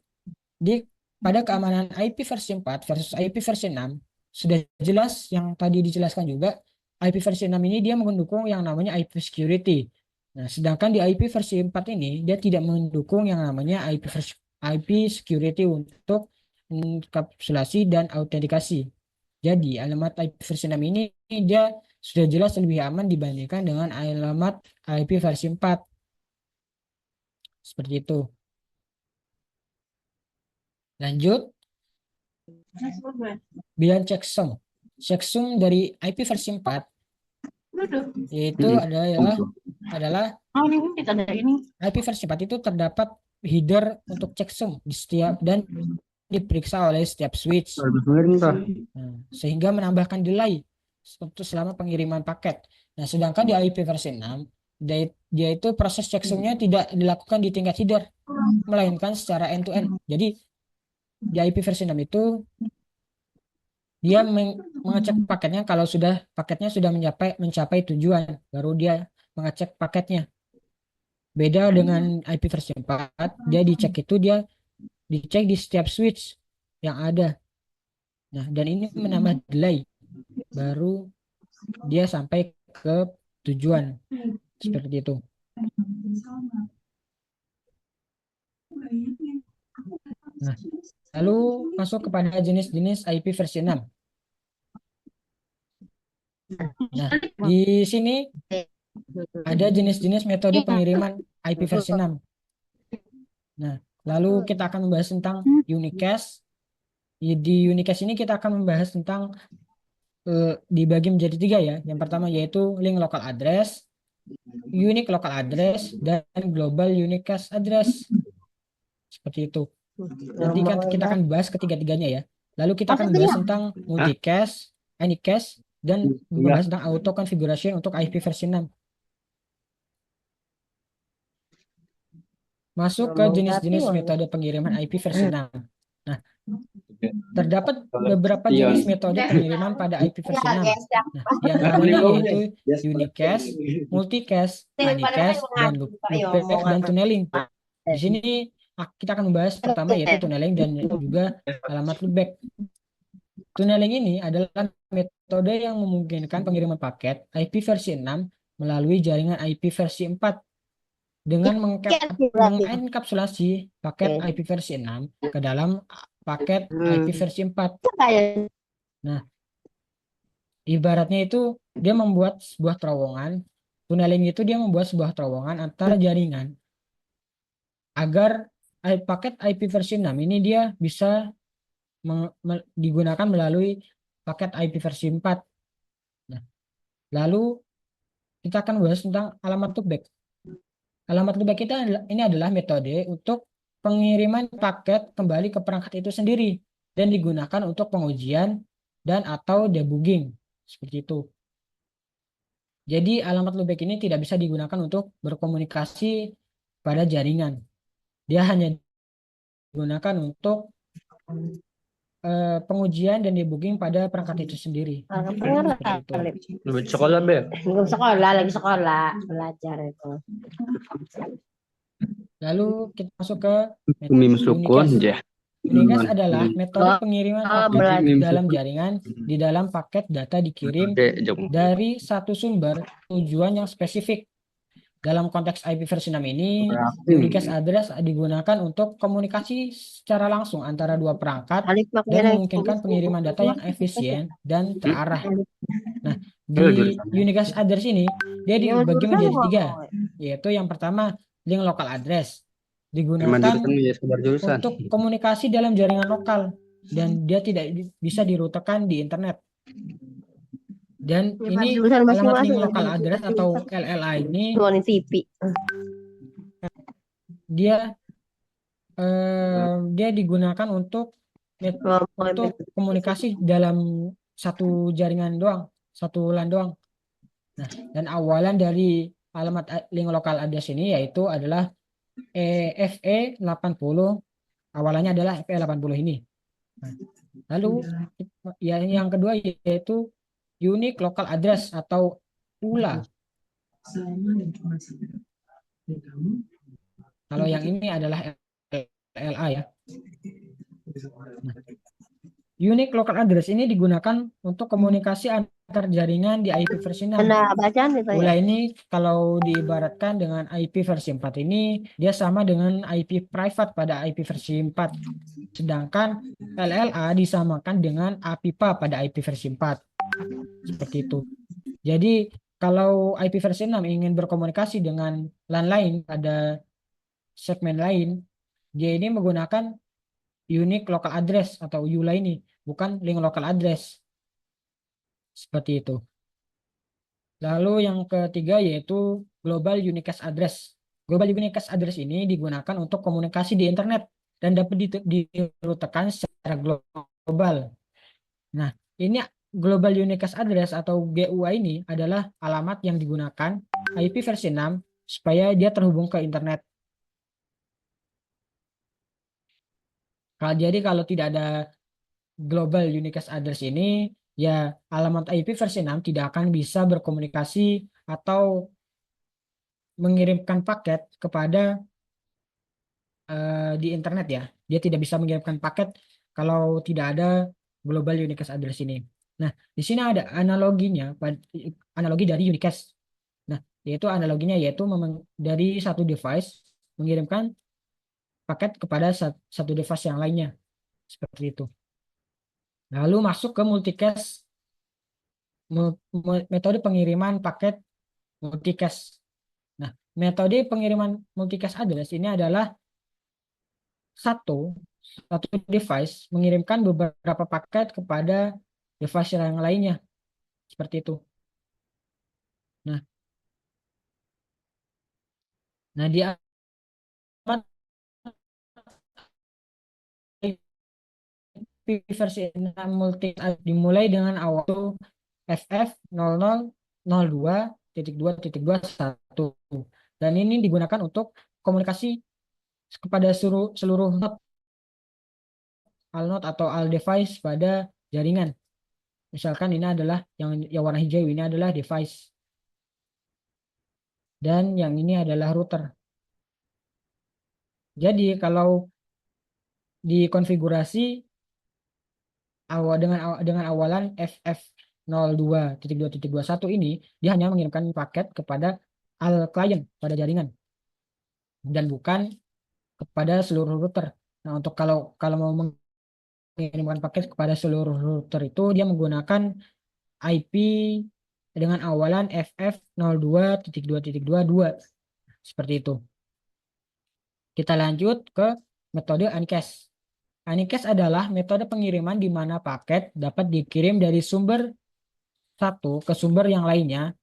pada keamanan IP versi 4 versus IP versi 6 sudah jelas yang tadi dijelaskan juga. IP versi 6 ini dia mendukung yang namanya IP security. Nah, sedangkan di IP versi 4 ini dia tidak mendukung yang namanya IP security untuk enkapsulasi dan autentikasi. Jadi alamat IP versi 6 ini dia sudah jelas lebih aman dibandingkan dengan alamat IP versi 4. Seperti itu. Lanjut, bilangan checksum. Checksum dari IP versi 4 yaitu adalah IP versi 4 itu terdapat header untuk checksum di setiap dan diperiksa oleh setiap switch. Nah, sehingga menambahkan delay untuk selama pengiriman paket. Nah, sedangkan di IP versi 6, dia itu proses checksumnya tidak dilakukan di tingkat header, melainkan secara end to end. Jadi di IP versi 6 itu dia mengecek paketnya kalau paketnya sudah mencapai tujuan, baru dia mengecek paketnya. Beda dengan IP versi 4, dia dicek di setiap switch yang ada. Nah, dan ini menambah delay, baru dia sampai ke tujuan seperti itu. Nah, lalu masuk kepada jenis-jenis IP versi 6. Nah, di sini ada jenis-jenis metode pengiriman IP versi 6. Nah, lalu kita akan membahas tentang unicast. Di unicast ini kita akan membahas tentang dibagi menjadi 3 ya. Yang pertama yaitu link local address, unique local address, dan global unicast address. Seperti itu. Nanti kita akan bahas ketiga-tiganya ya. Lalu kita akan membahas tentang multicast, anycast, dan membahas tentang auto configuration untuk IP versi 6. Masuk ke jenis-jenis metode pengiriman IP versi 6. Nah, terdapat beberapa jenis metode pengiriman pada IP versi 6. Nah, di antaranya yaitu unicast, multicast, anycast, dan loopback dan tunneling. Di sini kita akan membahas pertama yaitu tunneling dan juga alamat loopback. Tunneling ini adalah metode yang memungkinkan pengiriman paket IP versi 6 melalui jaringan IP versi 4 dengan mengenkapsulasi paket IP versi 6 ke dalam paket IP versi 4. Nah, ibaratnya itu dia membuat sebuah terowongan. Tunneling itu dia membuat sebuah terowongan antara jaringan agar paket IP versi 6 ini dia bisa digunakan melalui paket IP versi 4. Nah, lalu kita akan bahas tentang alamat loopback. Alamat loopback ini adalah metode untuk pengiriman paket kembali ke perangkat itu sendiri dan digunakan untuk pengujian dan atau debugging. Seperti itu. Jadi alamat loopback ini tidak bisa digunakan untuk berkomunikasi pada jaringan. Dia hanya digunakan untuk pengujian dan debugging pada perangkat itu sendiri. Seperti itu. Lebih sekolah, Be. Belum sekolah, lagi sekolah, belajar itu. Lalu kita masuk ke Mim sukun, unicast. ya. Unicast adalah metode pengiriman paket belajar. dalam jaringan di dalam paket data dikirim dari satu sumber tujuan yang spesifik. Dalam konteks IP versi 6 ini, unicast address digunakan untuk komunikasi secara langsung antara dua perangkat dan memungkinkan pengiriman data yang efisien dan terarah. Nah, di unicast address ini, dia dibagi menjadi 3, yaitu yang pertama, link local address. Digunakan untuk komunikasi dalam jaringan lokal, dan dia tidak bisa dirutekan di internet. Dan ini alamat link local address atau LLA ini dia digunakan untuk komunikasi dalam satu jaringan doang, satu LAN doang. Nah, dan awalan dari alamat link local address ini yaitu adalah FE80, awalannya adalah FE80 ini. Nah, lalu yang kedua yaitu unique local address atau ULA. Kalau yang ini adalah LLA ya. Nah, unique local address ini digunakan untuk komunikasi antar jaringan di IP versi 6. ULA ini kalau diibaratkan dengan IP versi 4 ini, dia sama dengan IP private pada IP versi 4. Sedangkan LLA disamakan dengan APIPA pada IP versi 4. Seperti itu. Jadi kalau IP versi 6 ingin berkomunikasi dengan LAN lain pada segmen lain, dia ini menggunakan unique local address atau ULA ini, bukan link local address. Seperti itu. Lalu yang ketiga yaitu global unicast address. Global unicast address ini digunakan untuk komunikasi di internet dan dapat dirutekan secara global. Nah, ini Global Unicast Address atau GUA ini adalah alamat yang digunakan IP versi 6 supaya dia terhubung ke internet. Jadi kalau tidak ada Global Unicast Address ini, ya alamat IP versi 6 tidak akan bisa berkomunikasi atau mengirimkan paket kepada di internet ya. Dia tidak bisa mengirimkan paket kalau tidak ada Global Unicast Address ini. Nah, di sini ada analoginya, analogi dari Unicast. Nah, yaitu analoginya yaitu dari satu device mengirimkan paket kepada satu device yang lainnya. Seperti itu. Lalu masuk ke multicast, metode pengiriman paket multicast. Nah, metode pengiriman multicast address ini adalah satu satu device mengirimkan beberapa paket kepada device yang lainnya. Seperti itu. Nah, di versi 6 multi dimulai dengan awal FF0002.2.21 dan ini digunakan untuk komunikasi kepada seluruh node atau all device pada jaringan. Misalkan ini adalah yang warna hijau ini adalah device dan yang ini adalah router. Jadi kalau dikonfigurasi dengan awalan FF02.2.21 ini, dia hanya mengirimkan paket kepada all client pada jaringan dan bukan kepada seluruh router. Nah, untuk kalau mau mengirimkan paket kepada seluruh router itu dia menggunakan IP dengan awalan FF02.2.22 seperti itu. Kita lanjut ke metode unicast. Unicast adalah metode pengiriman di mana paket dapat dikirim dari sumber satu ke sumber yang lainnya,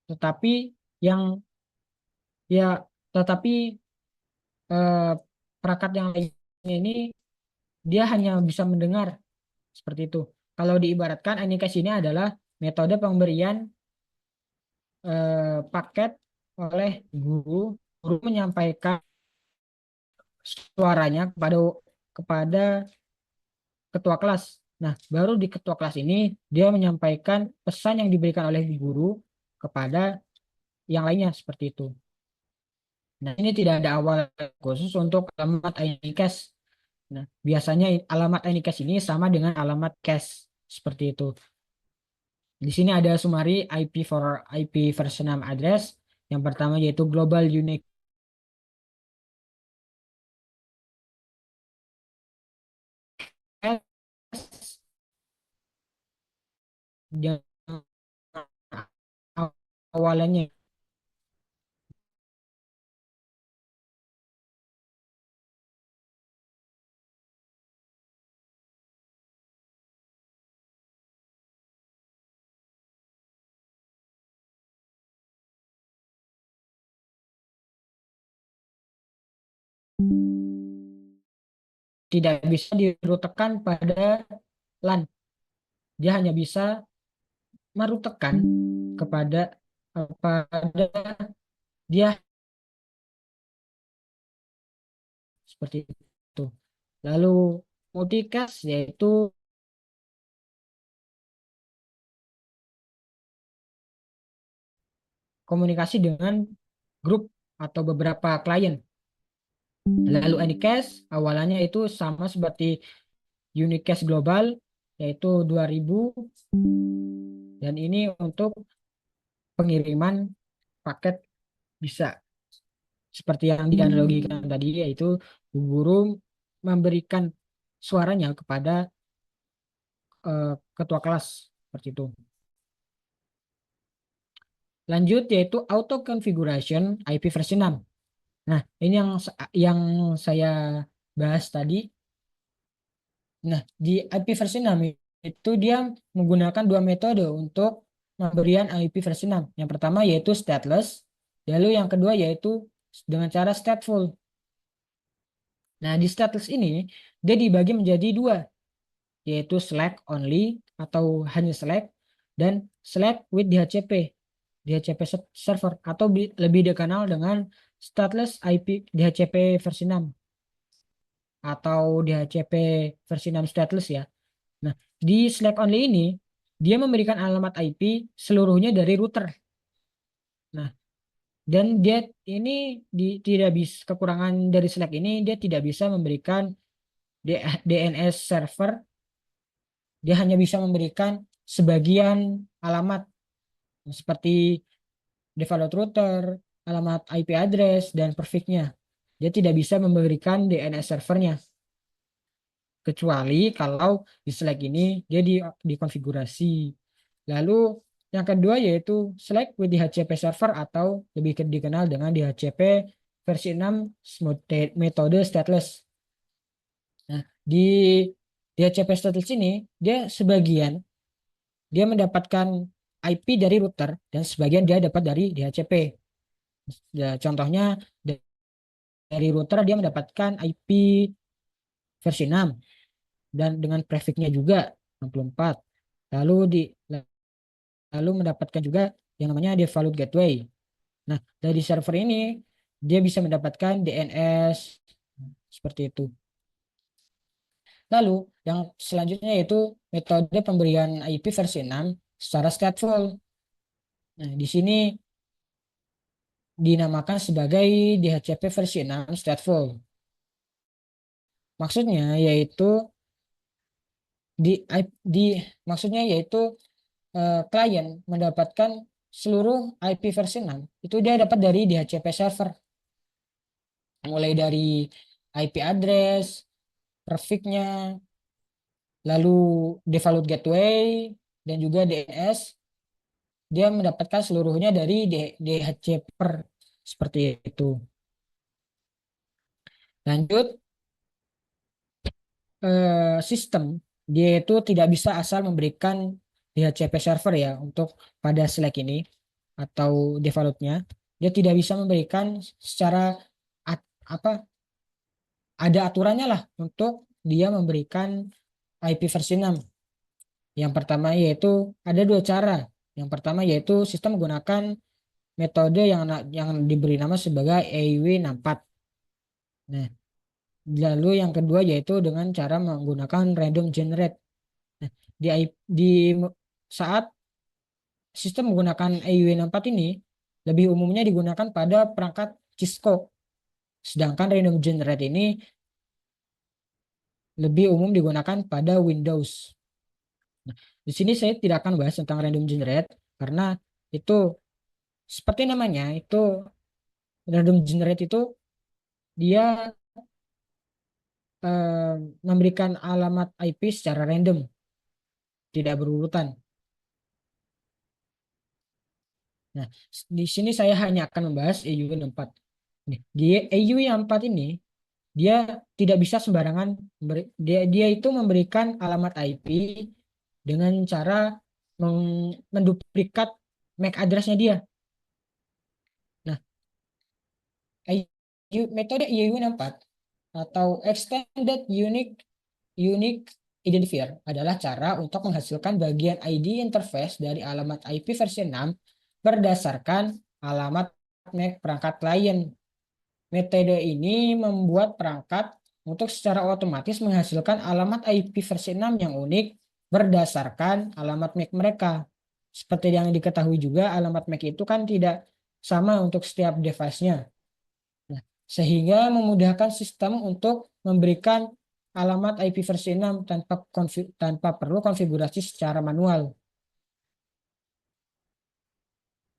tetapi perangkat yang lainnya ini dia hanya bisa mendengar seperti itu. Kalau diibaratkan unicast ini adalah metode pemberian paket oleh guru menyampaikan suaranya kepada ketua kelas. Nah, baru di ketua kelas ini dia menyampaikan pesan yang diberikan oleh guru kepada yang lainnya seperti itu. Nah, ini tidak ada awal khusus untuk alamat unicast. Nah, biasanya alamat unicast ini sama dengan alamat cache seperti itu. Di sini ada summary IP version 6 address. Yang pertama yaitu Global Unicast yang awalannya tidak bisa dirutekan pada LAN. Dia hanya bisa merutekan kepada dia seperti itu. Lalu multicast yaitu komunikasi dengan grup atau beberapa klien. Lalu unicast awalannya itu sama seperti unicast global yaitu 2000 dan ini untuk pengiriman paket bisa seperti yang dianalogikan tadi yaitu guru memberikan suaranya kepada ketua kelas seperti itu. Lanjut yaitu auto configuration IP versi 6. Nah, ini yang saya bahas tadi. Nah, di IP versi 6 itu dia menggunakan dua metode untuk pemberian IP versi 6. Yang pertama yaitu stateless, lalu yang kedua yaitu dengan cara stateful. Nah, di stateless ini dia dibagi menjadi dua, yaitu select only atau hanya select, dan select with DHCP server atau lebih dikenal dengan stateless IP DHCP versi 6 atau DHCP versi 6 stateless ya. Nah, di select only ini dia memberikan alamat IP seluruhnya dari router. Nah, dan dia ini tidak bisa, kekurangan dari select ini dia tidak bisa memberikan DNS server, dia hanya bisa memberikan sebagian alamat seperti default router, alamat IP address, dan perfignya. Dia tidak bisa memberikan DNS servernya. Kecuali kalau di select ini dia dikonfigurasi. Lalu yang kedua yaitu select with DHCP server atau lebih dikenal dengan DHCP versi 6 metode stateless. Nah, di DHCP stateless ini dia sebagian dia mendapatkan IP dari router dan sebagian dia dapat dari DHCP. Ya, contohnya dari router dia mendapatkan IP versi 6 dan dengan prefixnya juga 64. Lalu mendapatkan juga yang namanya default gateway. Nah, dari server ini dia bisa mendapatkan DNS seperti itu. Lalu yang selanjutnya yaitu metode pemberian IP versi 6 secara stateful. Nah, di sini dinamakan sebagai DHCP versi 6 stateful. Maksudnya yaitu maksudnya yaitu klien mendapatkan seluruh IP versi 6 itu dia dapat dari DHCP server, mulai dari IP address, prefix-nya, lalu default gateway, dan juga DNS. Dia mendapatkan seluruhnya dari DHCP seperti itu. Lanjut, sistem dia itu tidak bisa asal memberikan DHCP server ya untuk pada Slack ini atau defaultnya. Dia tidak bisa memberikan secara apa ada aturannya lah untuk dia memberikan IP versi 6. Yang pertama yaitu ada dua cara. Yang pertama yaitu sistem menggunakan metode yang diberi nama sebagai EIW64. Nah, lalu yang kedua yaitu dengan cara menggunakan random generate. Nah, di saat sistem menggunakan EIW64 ini lebih umumnya digunakan pada perangkat Cisco. Sedangkan random generate ini lebih umum digunakan pada Windows. Nah, di sini saya tidak akan bahas tentang random generate karena itu seperti namanya, itu random generate itu dia memberikan alamat IP secara random, tidak berurutan. Nah, di sini saya hanya akan membahas EIW64. Di EIW64 ini dia tidak bisa sembarangan dia itu memberikan alamat IP dengan cara menduplikat MAC address-nya dia. Nah, metode EIW64 atau Extended Unique Identifier adalah cara untuk menghasilkan bagian ID interface dari alamat IP versi 6 berdasarkan alamat MAC perangkat klien. Metode ini membuat perangkat untuk secara otomatis menghasilkan alamat IP versi 6 yang unik berdasarkan alamat MAC mereka. Seperti yang diketahui juga, alamat MAC itu kan tidak sama untuk setiap device-nya. Nah, sehingga memudahkan sistem untuk memberikan alamat IP versi 6 tanpa perlu konfigurasi secara manual.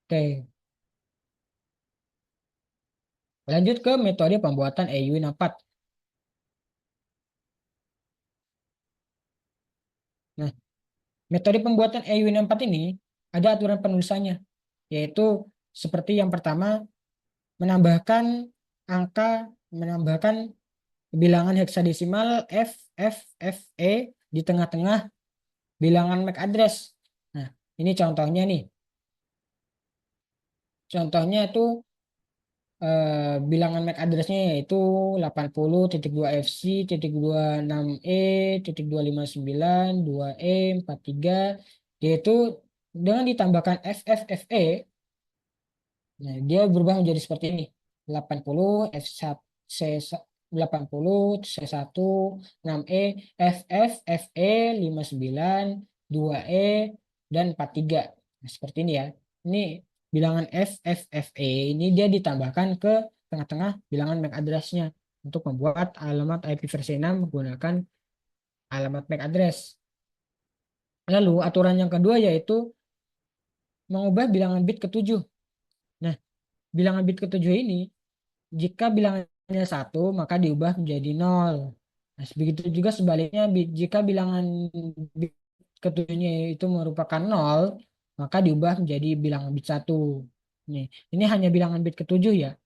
Oke. Lanjut ke metode pembuatan EIW64. Nah, metode pembuatan EIW64 ini ada aturan penulisannya, yaitu seperti yang pertama, menambahkan bilangan heksadesimal FFFE di tengah-tengah bilangan MAC address. Nah, ini contohnya nih. Contohnya itu bilangan MAC address-nya yaitu 80.2FC.256E.259.2E43, yaitu dengan ditambahkan FFFE. Nah, dia berubah menjadi seperti ini. 80 F1 C 80 C1 6E FF FE 59 2E dan 43. Nah, seperti ini ya. Ini bilangan FFFE ini dia ditambahkan ke tengah-tengah bilangan MAC address-nya untuk membuat alamat IP versi 6 menggunakan alamat MAC address. Lalu aturan yang kedua yaitu mengubah bilangan bit ke-7. Nah, bilangan bit ke-7 ini jika bilangannya 1 maka diubah menjadi 0. Nah, begitu juga sebaliknya jika bilangan bit ke-7-nya itu merupakan 0 maka diubah menjadi bilangan bit 1. Ini hanya bilangan bit ke-7 ya.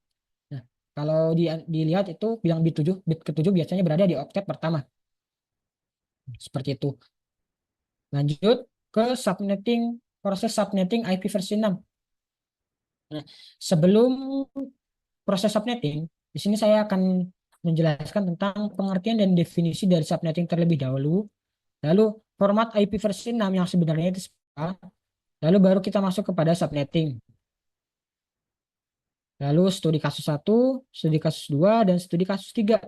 Nah, kalau dilihat itu bilangan bit ke-7 biasanya berada di oktet pertama. Seperti itu. Lanjut ke subnetting, proses subnetting IP versi 6. Nah, sebelum proses subnetting, di sini saya akan menjelaskan tentang pengertian dan definisi dari subnetting terlebih dahulu. Lalu format IP versi 6 yang sebenarnya itu apa? Lalu baru kita masuk kepada subnetting. Lalu studi kasus 1, studi kasus 2, dan studi kasus 3.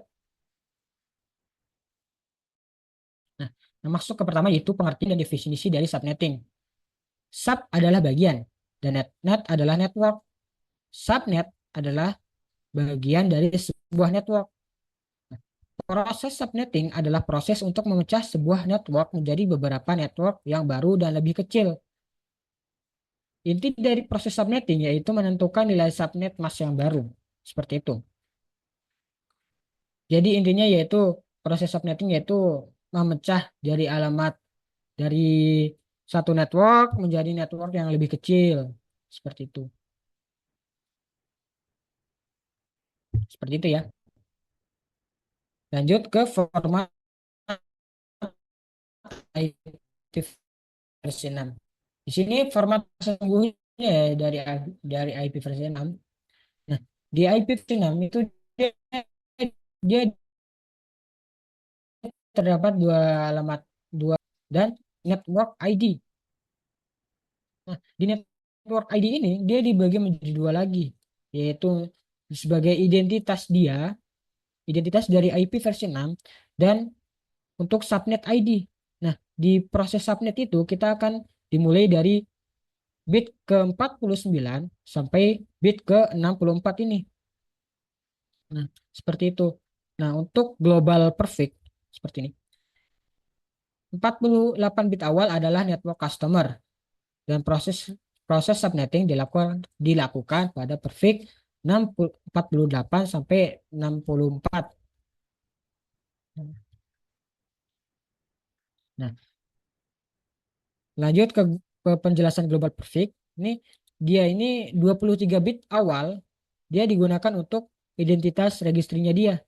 Nah, masuk ke pertama yaitu pengertian dan definisi dari subnetting. Sub adalah bagian, dan net adalah network. Subnet adalah bagian dari sebuah network. Proses subnetting adalah proses untuk memecah sebuah network menjadi beberapa network yang baru dan lebih kecil. Inti dari proses subnetting yaitu menentukan nilai subnet mask yang baru. Seperti itu. Jadi intinya yaitu proses subnetting yaitu memecah dari alamat dari satu network menjadi network yang lebih kecil. Seperti itu. Seperti itu ya. Lanjut ke format IP versi 6. Di sini format sesungguhnya ya dari IP versi 6. Nah, di IP versi 6 itu dia terdapat dua alamat, dua dan network ID. Nah, di network ID ini dia dibagi menjadi dua lagi, yaitu sebagai identitas dari IP versi 6 dan untuk subnet ID. Nah, di proses subnet itu kita akan dimulai dari bit ke-49 sampai bit ke-64 ini. Nah, seperti itu. Nah, untuk global perfect seperti ini. 48 bit awal adalah network customer dan proses subnetting dilakukan pada perfect 48 sampai 64. Nah, lanjut ke penjelasan global perfect. Ini 23 bit awal dia digunakan untuk identitas registrinya dia.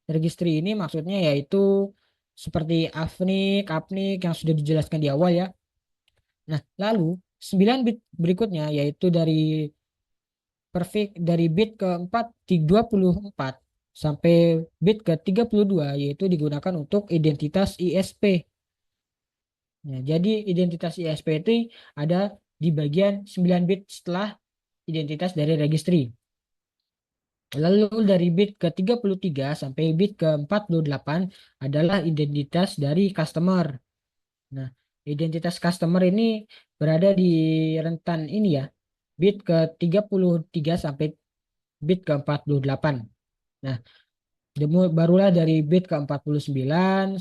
Registri ini maksudnya yaitu seperti AFNIC yang sudah dijelaskan di awal ya. Nah, lalu 9 bit berikutnya yaitu dari bit ke-24 sampai bit ke-32 yaitu digunakan untuk identitas ISP. Nah, jadi identitas ISP itu ada di bagian 9 bit setelah identitas dari registri. Lalu dari bit ke-33 sampai bit ke-48 adalah identitas dari customer. Nah, identitas customer ini berada di rentan ini ya, bit ke-33 sampai bit ke-48. Nah, barulah dari bit ke-49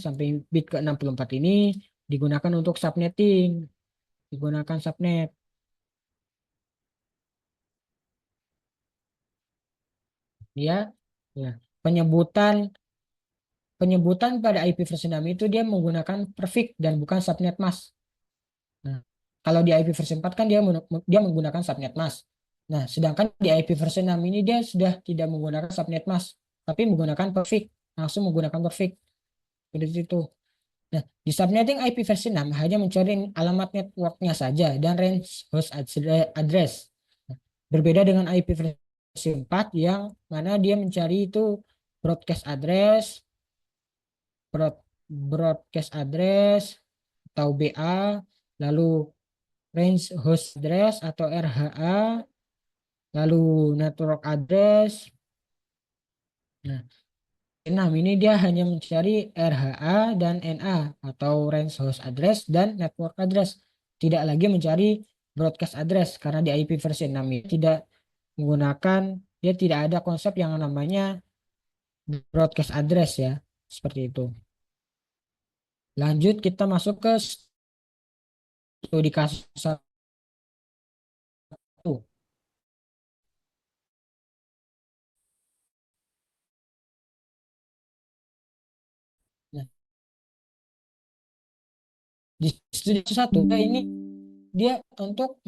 sampai bit ke-64 ini digunakan untuk subnetting, digunakan subnet. Ya, ya. Penyebutan pada IP versi 6 itu dia menggunakan prefix dan bukan subnet mask. Nah, kalau di IP versi 4 kan dia menggunakan subnet mask. Nah, sedangkan di IP versi 6 ini dia sudah tidak menggunakan subnet mask, tapi menggunakan prefix, langsung menggunakan prefix. Seperti itu. Nah, di subnetting IP versi 6 hanya mencari alamat networknya saja dan range host address. Nah, berbeda dengan IP versi versi 4 yang mana dia mencari itu broadcast address, broadcast address atau BA, lalu range host address atau RHA, lalu network address. Nah, 6 ini dia hanya mencari RHA dan NA atau range host address dan network address. Tidak lagi mencari broadcast address karena di IP versi 6 ini tidak menggunakan, dia tidak ada konsep yang namanya broadcast address ya. Seperti itu. Lanjut kita masuk ke studi kasus 1. Nah, di studi kasus 1 ini dia untuk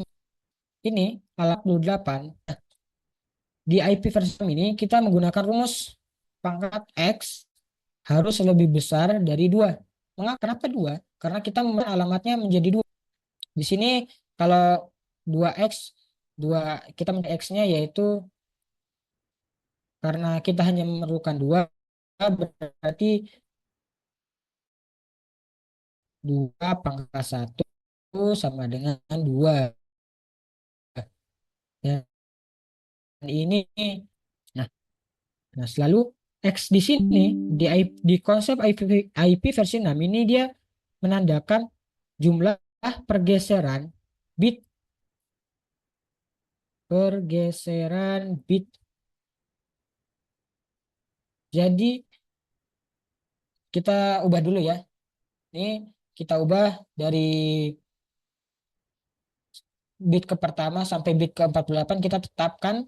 ini alat 28. Di IP versi 6 ini kita menggunakan rumus pangkat X harus lebih besar dari 2. Kenapa 2? Karena kita alamatnya menjadi 2. Di sini kalau 2X, 2 kita mencari X-nya yaitu karena kita hanya memerlukan 2, berarti 2 pangkat 1 sama dengan 2. Dan ini, nah, selalu X di sini di konsep IP versi 6 ini dia menandakan jumlah pergeseran bit. Jadi kita ubah dulu ya. Ini kita ubah dari bit ke pertama sampai bit ke 48 kita tetapkan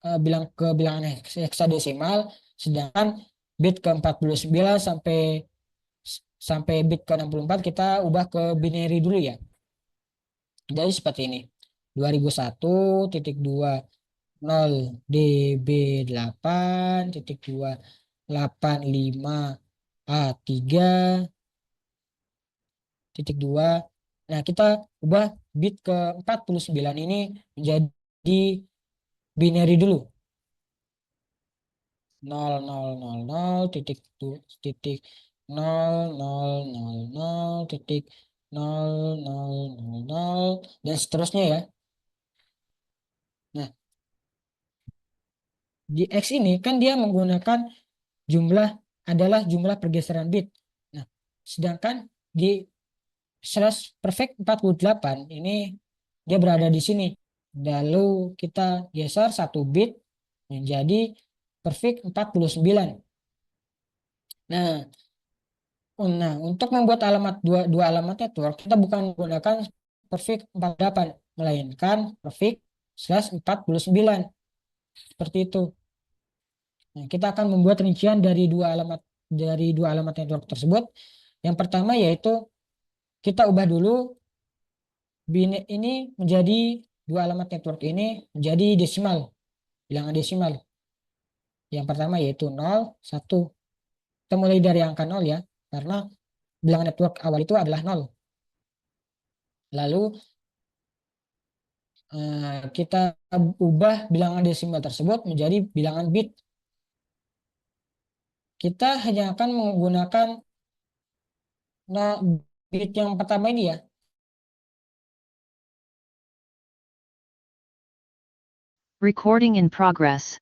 bilangan heksadesimal, sedangkan bit ke 49 sampai bit ke 64 kita ubah ke binary dulu ya. Jadi seperti ini. 2021.db8.0.db85A3.2. Nah, kita ubah bit ke 49 ini menjadi binary dulu. 0000.0000.0000 dan seterusnya ya. Nah, di X ini kan dia menggunakan adalah jumlah pergeseran bit. Nah, sedangkan di slash perfect 48 ini dia berada di sini. Lalu kita geser 1 bit menjadi perfect 49. Nah, untuk membuat dua alamat network, kita bukan menggunakan perfect 48, melainkan perfect slash 49. Seperti itu. Nah, kita akan membuat rincian dari dua alamat network tersebut. Yang pertama yaitu kita ubah dulu ini menjadi dua alamat network ini menjadi desimal, bilangan desimal. Yang pertama yaitu 0, 1. Kita mulai dari angka 0 ya, karena bilangan network awal itu adalah 0. Lalu kita ubah bilangan desimal tersebut menjadi bilangan bit. Kita hanya akan menggunakan bit yang pertama ini ya. Recording in progress.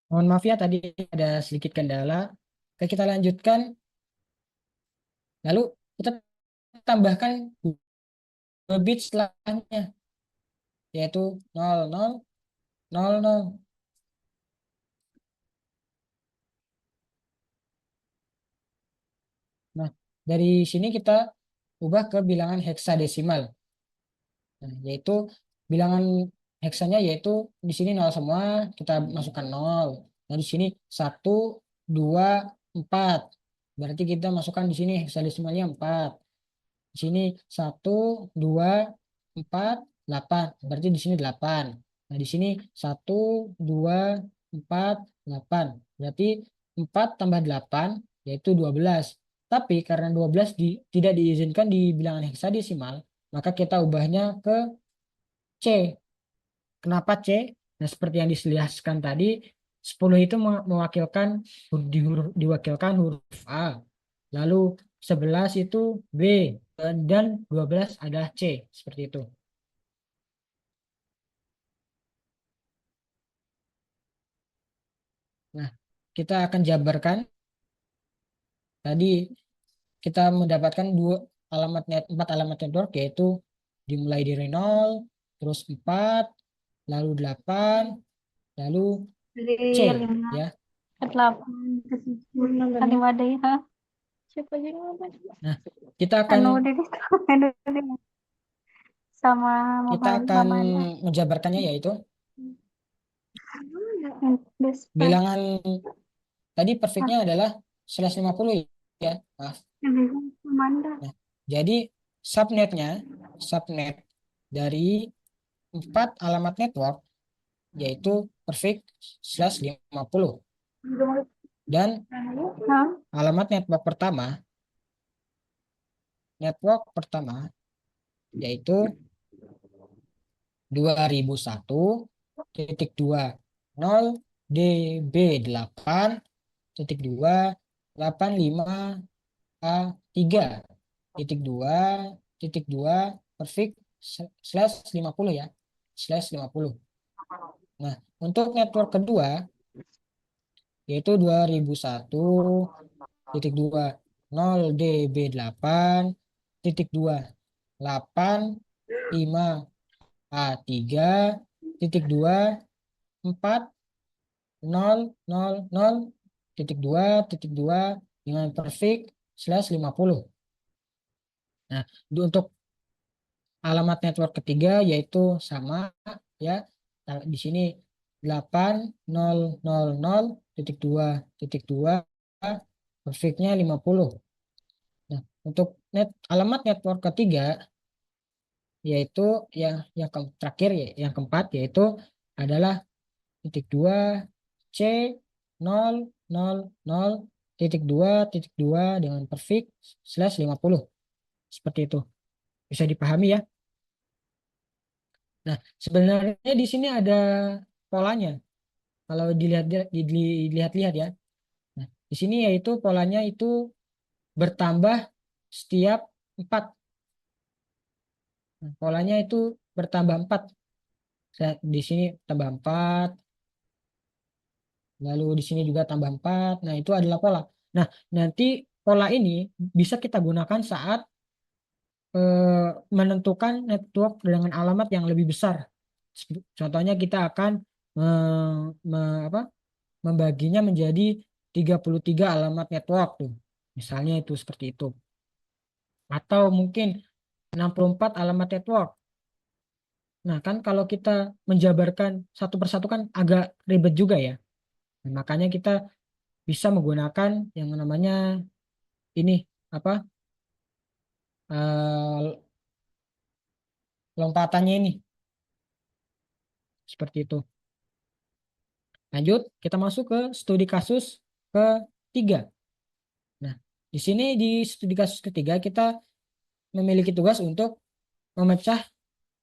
Mohon maaf ya tadi ada sedikit kendala. Oke, kita lanjutkan. Lalu kita tambahkan 2 bit setelahnya yaitu 0000. Nah, dari sini kita ubah ke bilangan heksadesimal. Nah, yaitu bilangan heksanya yaitu di sini 0 semua, kita masukkan 0. Nah, di sini 1, 2, 4. Berarti kita masukkan di sini heksadesimalnya 4. Di sini 1, 2, 4, 8. Berarti di sini 8. Nah, di sini 1, 2, 4, 8. Berarti 4 tambah 8 yaitu 12. Tapi karena 12 tidak diizinkan di bilangan heksadesimal, maka kita ubahnya ke C. Kenapa C? Nah, seperti yang dijelaskan tadi, 10 itu mewakilkan diwakilkan huruf A. Lalu 11 itu B dan 12 adalah C, seperti itu. Nah, kita akan jabarkan. Tadi kita mendapatkan empat alamat network, yaitu dimulai dari 0, terus 4, lalu 8, lalu C, Dari 5 ya. ke 8 ke 7 ke 5 deh, ha? Siapa aja ngomong? Nah, kita akan Anu deh, anu deh. Sama mama ada. menjabarkannya, yaitu Best friend. bilangan tadi perfectnya adalah 150 ya. Nah, Amanda. jadi subnet dari 4 alamat network yaitu perfect 50. Dan Hah? alamat network pertama yaitu 2001.20 db8.285a3.2.2 perfect /50 ya, /50. Nah, untuk network kedua yaitu 2001.20 dengan perfect /50. Nah, untuk alamat network ketiga yaitu sama ya. Di sini 8000.2.2 perfectnya 50. Nah, untuk alamat network ketiga yaitu yang terakhir ya, yang keempat yaitu adalah 2.C000.2.2 dengan perfect /50. Seperti itu. Bisa dipahami ya. Nah, sebenarnya di sini ada polanya. Kalau dilihat-lihat ya. Nah, di sini yaitu polanya itu bertambah setiap 4. Nah, polanya itu bertambah 4. Di sini tambah 4. Lalu di sini juga tambah 4. Nah, itu adalah pola. Nah, nanti pola ini bisa kita gunakan saat menentukan network dengan alamat yang lebih besar. Contohnya kita akan membaginya menjadi 33 alamat network tuh. Misalnya itu seperti itu. Atau mungkin 64 alamat network. Nah, kan kalau kita menjabarkan satu persatu kan agak ribet juga ya. Nah, makanya kita bisa menggunakan yang namanya ini apa? Lompatannya ini. Seperti itu. Lanjut, kita masuk ke studi kasus ketiga. Nah, di sini di studi kasus ketiga kita memiliki tugas untuk memecah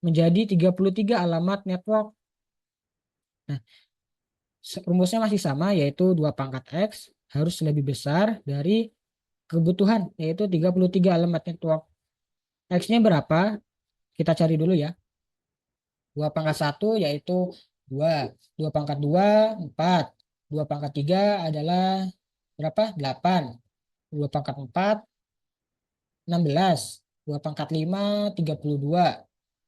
menjadi 33 alamat network. Nah, rumusnya masih sama, yaitu 2 pangkat X harus lebih besar dari kebutuhan, yaitu 33 alamat network. X-nya berapa? Kita cari dulu ya. 2 pangkat 1 yaitu 2. 2 pangkat 2, 4. 2 pangkat 3 adalah berapa? 8. 2 pangkat 4, 16. 2 pangkat 5, 32.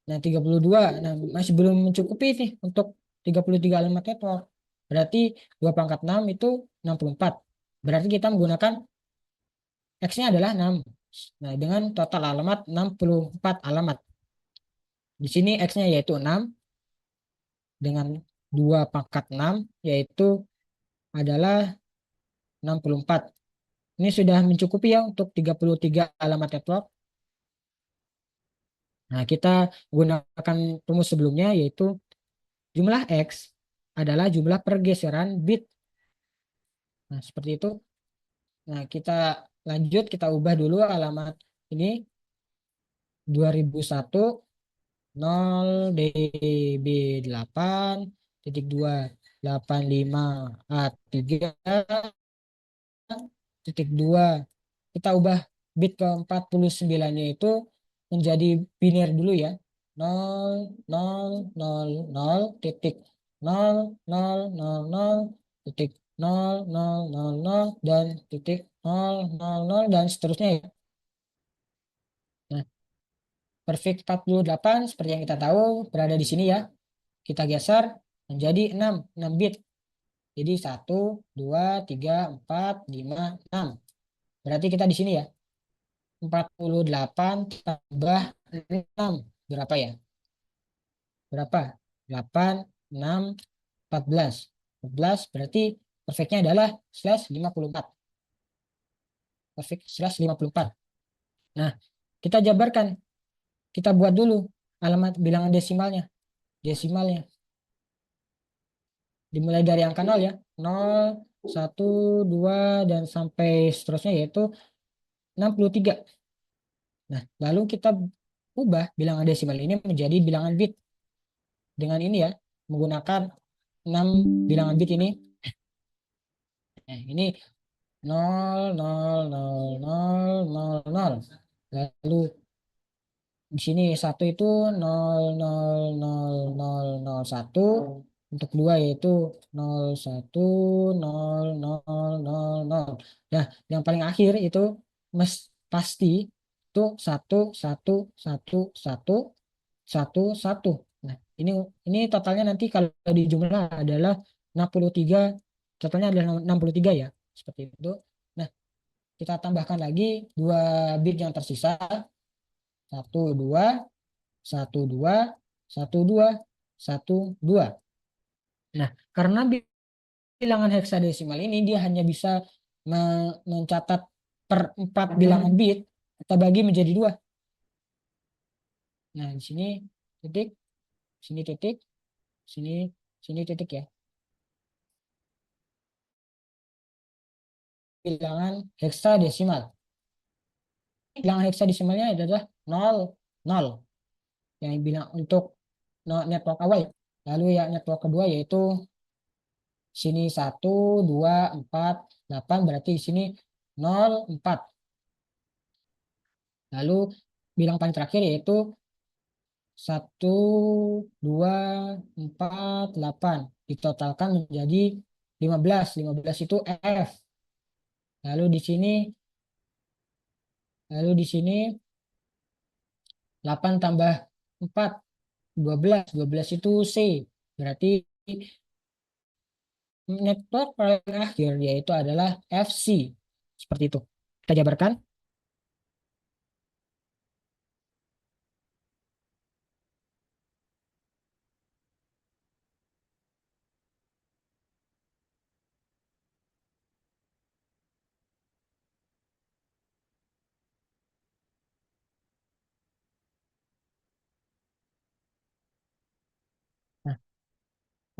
Nah, 32. Nah, masih belum mencukupi nih untuk 33 alamat network. Berarti 2 pangkat 6 itu 64. Berarti kita menggunakan X-nya adalah 6. Nah, dengan total alamat 64 alamat. Di sini X-nya yaitu 6. Dengan 2 pangkat 6 yaitu adalah 64. Ini sudah mencukupi ya untuk 33 alamat network. Nah, kita gunakan rumus sebelumnya yaitu jumlah X adalah jumlah pergeseran bit. Nah, seperti itu. Nah, kita lanjut, kita ubah dulu alamat ini 2001 0 DB 8 titik 2 85 A3 titik 2. Kita ubah bit ke 49-nya itu menjadi biner dulu ya. 0 0 0 0 titik 0 0 0 0 titik 0 0 0 0 dan titik 0 0 0 dan seterusnya ya. Nah, perfect 48 seperti yang kita tahu berada di sini ya. Kita geser menjadi 6 bit. Jadi 1 2 3 4 5 6. Berarti kita di sini ya. 48 tambah 6 berapa ya? Berapa? 8 6 14. 14 berarti perfectnya adalah slash 54. Perfect slash 54. Nah, kita jabarkan. Kita buat dulu alamat bilangan desimalnya. Desimalnya. Dimulai dari angka 0 ya. 0, 1, 2, dan sampai seterusnya yaitu 63. Nah, lalu kita ubah bilangan desimal ini menjadi bilangan bit. Dengan ini ya, menggunakan 6 bilangan bit ini. Nah, ini 0, 0, 0, 0, 0, 0. Lalu di sini satu itu 0, 0, 0, 0, 0, 1. Untuk dua yaitu 0, 1, 0, 0, 0, 0. Nah, yang paling akhir itu pasti itu 1, 1, 1, 1, 1, 1. Nah, ini totalnya nanti kalau dijumlah adalah 63. Totalnya adalah 63 ya. Seperti itu. Nah, kita tambahkan lagi dua bit yang tersisa. 1, 2, 1, 2, 1, 2, 1, 2. Nah, karena bilangan heksadesimal ini dia hanya bisa mencatat per 4 bilangan bit, kita bagi menjadi 2. Nah, di sini titik, sini titik, sini titik ya. Bilangan heksadesimal. Bilangan heksadesimalnya adalah 0, 0. Yang bilang untuk network awal. Lalu yang network kedua yaitu sini 1, 2, 4, 8, berarti di sini 0, 4. Lalu bilang paling terakhir yaitu 1, 2, 4, 8. Ditotalkan menjadi 15. 15 itu F. Lalu di sini 8 tambah 4, 12. 12 itu C. Berarti network paling akhir yaitu adalah FC. Seperti itu. Kita jabarkan. Nah,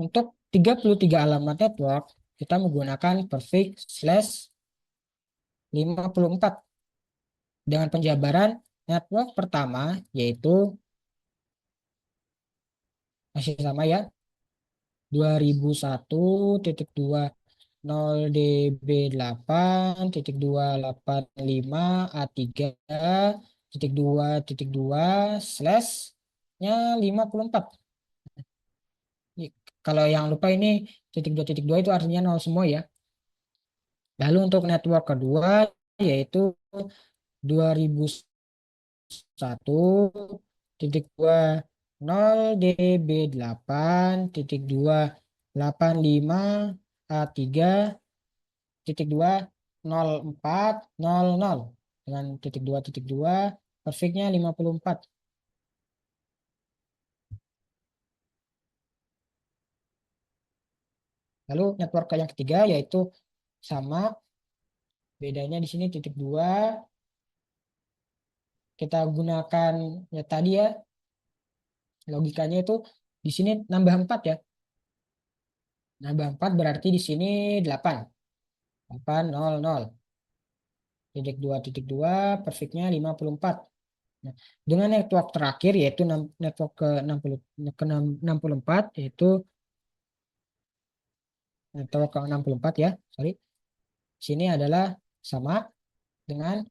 untuk 33 alamat network, kita menggunakan perfect slash 54 dengan penjabaran network pertama yaitu masih sama ya 2001.2B8.285A3.2.2/54. Kalau yang lupa ini titik dua itu artinya 0 semua ya. Lalu untuk network kedua yaitu 2001.2B8.285A3.2.0400 dengan titik dua perfectnya 54. Lalu network yang ketiga yaitu sama, bedanya di sini titik dua. Kita gunakan ya tadi ya logikanya itu di sini nambah 4 ya. Nambah 4 berarti di sini 8. 800. titik dua perfectnya 54. Nah, dengan network terakhir yaitu network ke 60 ke 64 yaitu network ke 64 ya, sorry. Sini adalah sama dengan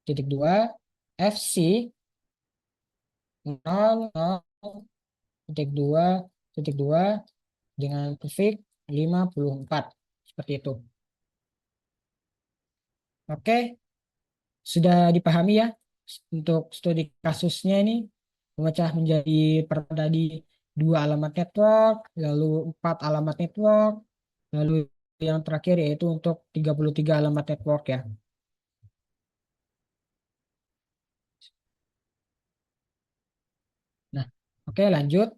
titik dua FC 0,0,2 dengan perfect 54 seperti itu. Oke, sudah dipahami ya untuk studi kasusnya ini memecah menjadi tadi dua alamat network, lalu empat alamat network, lalu yang terakhir yaitu untuk 33 alamat network ya. Nah, oke lanjut.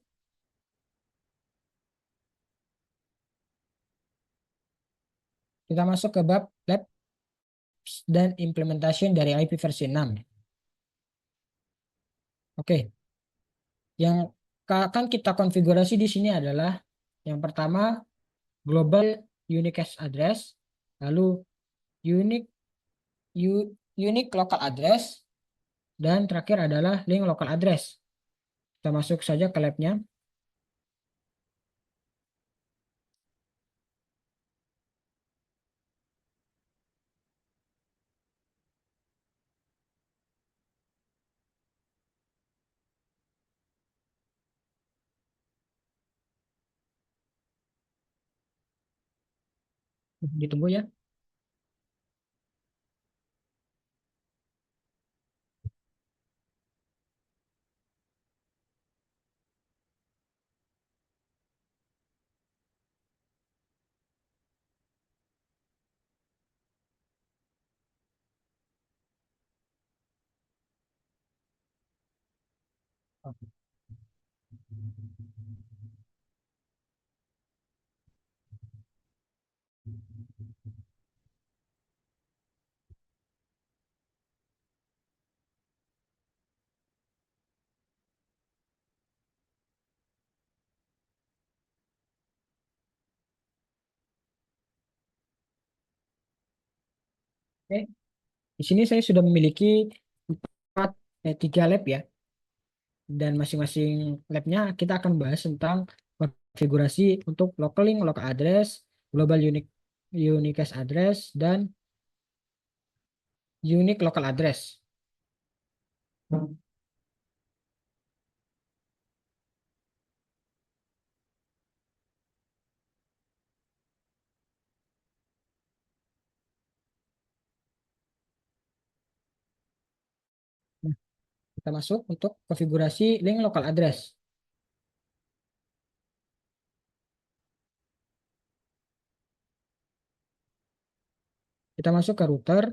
Kita masuk ke bab lab dan implementation dari IP versi 6. Oke, yang akan kita konfigurasi di sini adalah yang pertama global unicast address, lalu unique unique local address, dan terakhir adalah link local address. Kita masuk saja ke labnya. Ditunggu ya. Oke, di sini saya sudah memiliki empat, tiga lab ya. Dan masing-masing labnya kita akan bahas tentang konfigurasi untuk local link, local address, global unicast address, dan unique local address. Nah, kita masuk untuk konfigurasi link local address. Kita masuk ke router.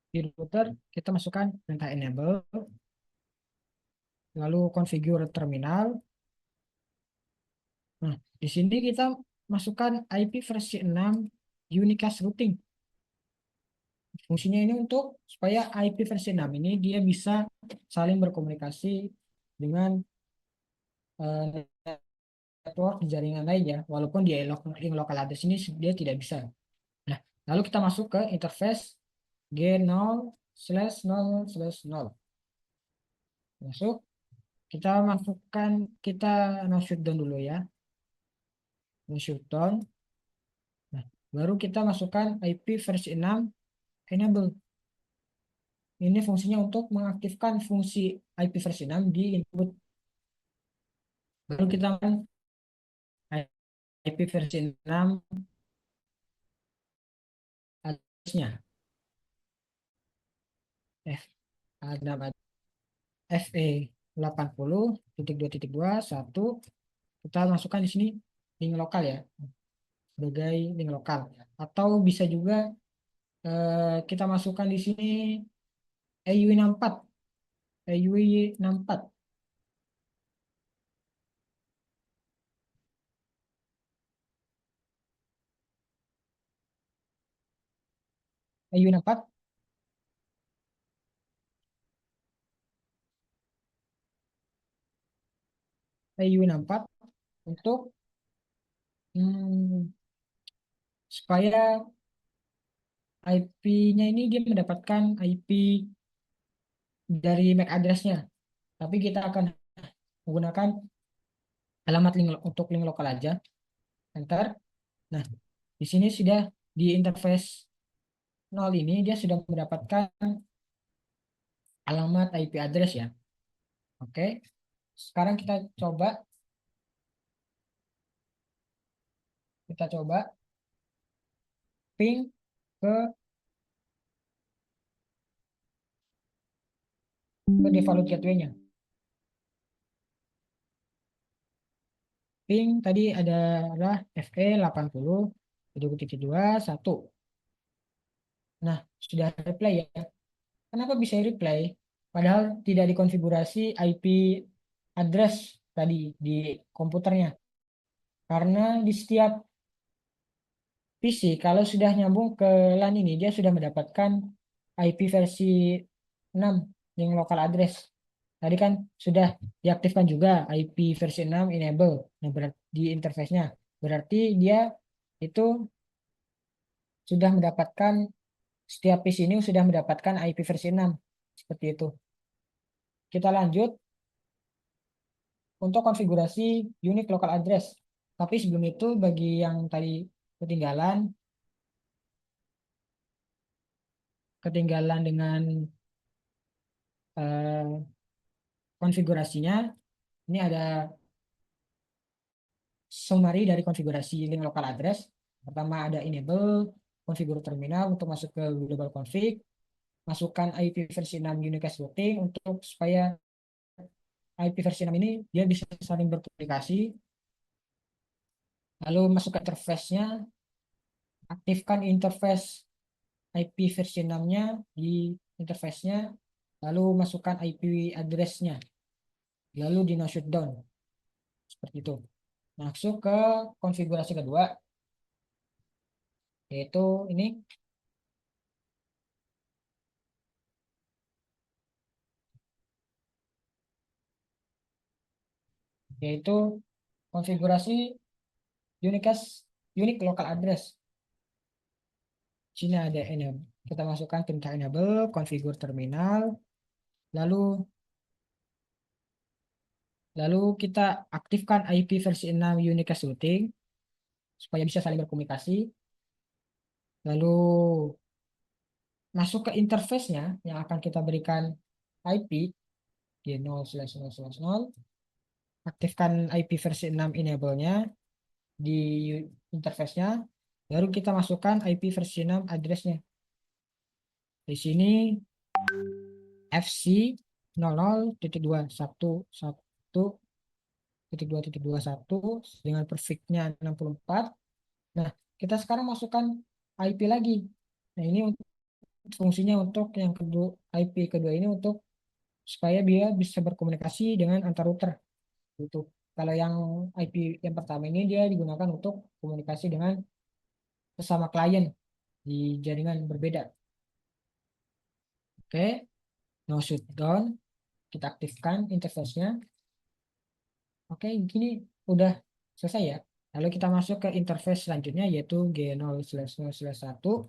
Di router kita masukkan perintah enable, lalu configure terminal. Nah, di sini kita masukkan IP versi 6 unicast routing. Fungsinya ini untuk supaya IP versi 6 ini dia bisa saling berkomunikasi dengan network di jaringan lainnya, walaupun di link local address ini dia tidak bisa. Nah, lalu kita masuk ke interface G0/0/0. Masuk, kita masukkan, kita no shutdown dulu ya. No shutdown. Nah, baru kita masukkan IP versi 6 enable. Ini fungsinya untuk mengaktifkan fungsi IP versi 6 di input. Baru kita IP versi 6 address-nya. F FE 80.2.2.1 kita masukkan di sini link lokal ya, sebagai link lokal, atau bisa juga kita masukkan di sini EUI 64 EUI 64 EUI 64. PIU64 untuk supaya IP-nya ini dia mendapatkan IP dari MAC address-nya. Tapi kita akan menggunakan alamat link untuk link lokal aja. Enter. Nah, di sini sudah di interface 0 ini dia sudah mendapatkan alamat IP address ya. Oke. Sekarang kita coba ping ke default gateway-nya. Ping tadi adalah FE80 1. Nah, sudah reply ya. Kenapa bisa reply? Padahal tidak dikonfigurasi IP address tadi di komputernya. Karena di setiap PC kalau sudah nyambung ke LAN ini dia sudah mendapatkan IP versi 6 yang local address. Tadi kan sudah diaktifkan juga IP versi 6 enable di interface-nya. Berarti dia itu sudah mendapatkan setiap PC ini sudah mendapatkan IP versi 6 seperti itu. Kita lanjut untuk konfigurasi unique local address. Tapi sebelum itu bagi yang tadi ketinggalan dengan konfigurasinya, ini ada summary dari konfigurasi link local address. Pertama ada enable configure terminal untuk masuk ke global config, masukkan IP versi 6 unicast routing untuk supaya IP versi 6 ini dia bisa saling berkomunikasi. Lalu masuk ke interface-nya, aktifkan interface IP versi 6-nya di interface-nya, lalu masukkan IP address-nya, lalu di no shutdown. Seperti itu. Masuk ke konfigurasi kedua, yaitu ini. Yaitu konfigurasi unique local address. Sini ada enable. Kita masukkan perintah enable, configure terminal, lalu kita aktifkan IP versi 6 unicast routing supaya bisa saling berkomunikasi. Lalu masuk ke interface-nya yang akan kita berikan IP di 0/0/0. Aktifkan IP versi 6 enable-nya di interface-nya. Baru kita masukkan IP versi 6 address-nya. Di sini FC 00.211.2.21 dengan perfect-nya 64. Nah, kita sekarang masukkan IP lagi. Nah, ini fungsinya untuk yang kedua, IP kedua ini untuk supaya dia bisa berkomunikasi dengan antar router. Gitu. Kalau yang IP yang pertama ini dia digunakan untuk komunikasi dengan sesama klien di jaringan berbeda. Oke, no shutdown, kita aktifkan interface-nya. Oke, gini udah selesai ya. Lalu kita masuk ke interface selanjutnya yaitu G0/0/1.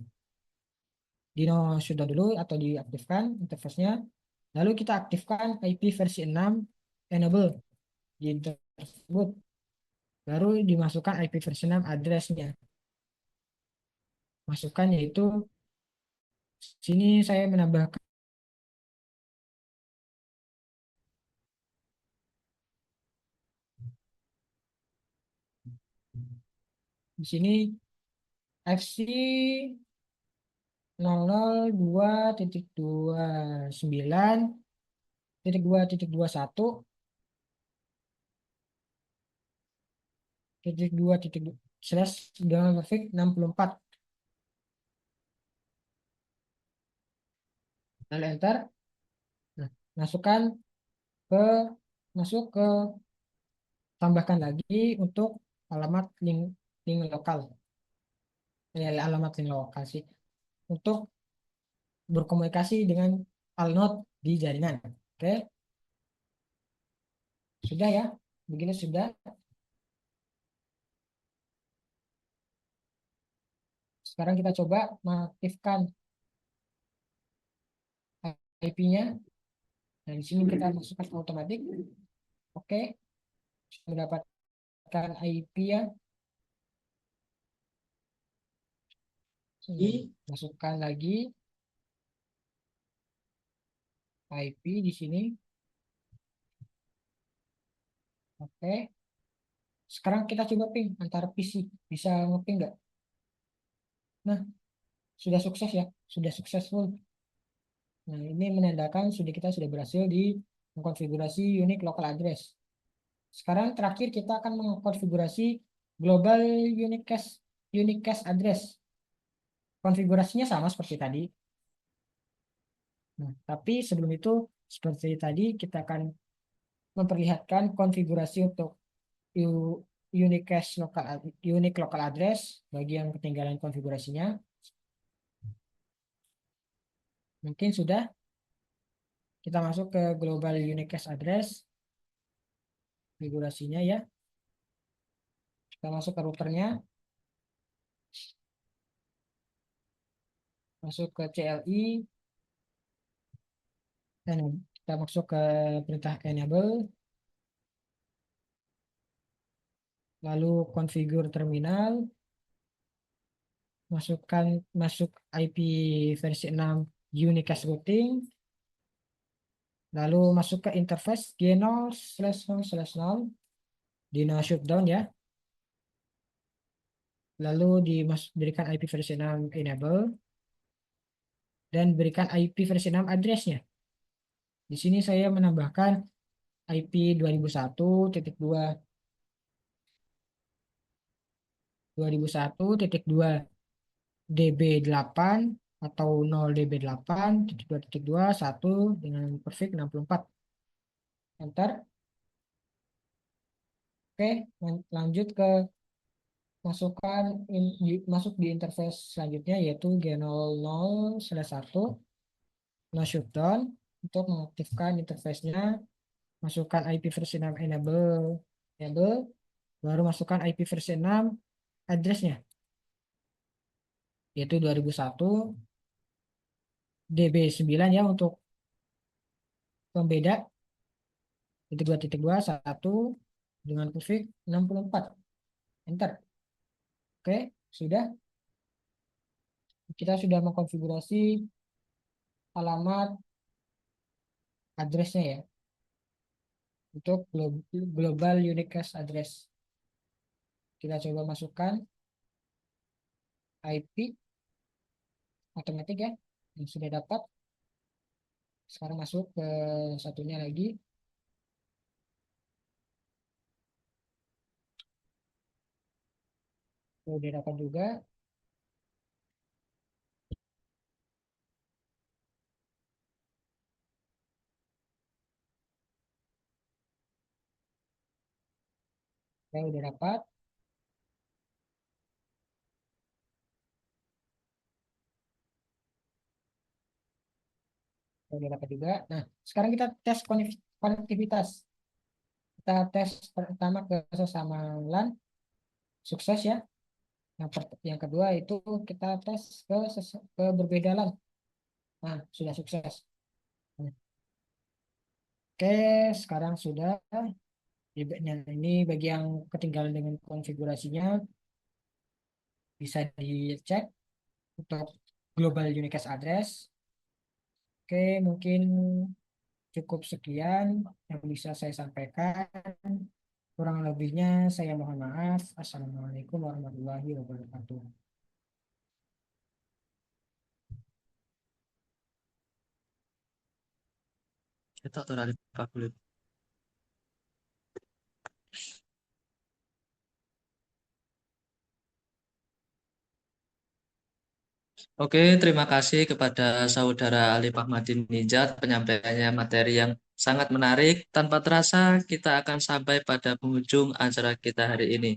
Di no shutdown dulu atau diaktifkan interface-nya. Lalu kita aktifkan IP versi 6 enable di interface tersebut. Baru dimasukkan IP versi 6 address-nya. Masukkan yaitu sini saya menambahkan di sini FC 002.29.2.21 dengan grafik 64. Lalu enter. Nah, masuk ke tambahkan lagi untuk alamat link lokal. Alamat link lokal sih untuk berkomunikasi dengan alnode di jaringan. Oke. Sudah ya. Begini sudah. Sekarang kita coba mengaktifkan IP-nya. Nah, di sini kita masukkan otomatis. Oke, mendapatkan IP ya. Masukkan lagi IP di sini. Oke. Sekarang kita coba ping antara PC. Bisa nge-ping nggak? Nah, sudah sukses ya. Sudah successful. Nah, ini menandakan kita sudah berhasil di mengkonfigurasi unique local address. Sekarang terakhir kita akan mengkonfigurasi global unique cache address. Konfigurasinya sama seperti tadi. Nah, tapi sebelum itu seperti tadi kita akan memperlihatkan konfigurasi untuk unique local address bagi yang ketinggalan konfigurasinya. Mungkin sudah. Kita masuk ke global unique cache address. Konfigurasinya ya. Kita masuk ke routernya. Masuk ke CLI. Dan kita masuk ke perintah enable. Lalu configure terminal. Masuk IP versi 6 unicast routing. Lalu masuk ke interface G0/0/0 di no shutdown ya. Lalu berikan IP versi 6 enable dan berikan IP versi 6 addressnya. Di sini saya menambahkan IP 2001.2 DB8 atau 0DB8.2.2 dengan perfect 64. Enter. Oke, lanjut ke masuk di interface selanjutnya yaitu G00/1 no shutdown. Untuk mengaktifkan interface-nya, masukkan IP versi 6 enable, baru masukkan IP versi 6 address-nya yaitu 2001 DB9 ya untuk pembeda, 2.2.1 dengan prefix 64. Enter. Oke, sudah. Kita sudah mengkonfigurasi alamat address-nya ya untuk global unique cache address. Kita coba masukkan IP otomatis ya yang sudah dapat. Sekarang masuk ke satunya lagi. Sudah dapat juga. Saya udah dapat. Udah dapat juga. Nah, sekarang kita tes konektivitas. Kita tes pertama ke sesama LAN, sukses ya. Yang kedua itu kita tes ke berbeda LAN. Nah, sudah sukses. Oke, sekarang sudah. Ini bagi yang ketinggalan dengan konfigurasinya bisa dicek untuk global unicast address. Oke, mungkin cukup sekian yang bisa saya sampaikan. Kurang lebihnya saya mohon maaf. Assalamualaikum warahmatullahi wabarakatuh. Kita tadi Pak Kulit. Oke, terima kasih kepada saudara Alif Ahmadin Nijat penyampaiannya materi yang sangat menarik. Tanpa terasa kita akan sampai pada penghujung acara kita hari ini.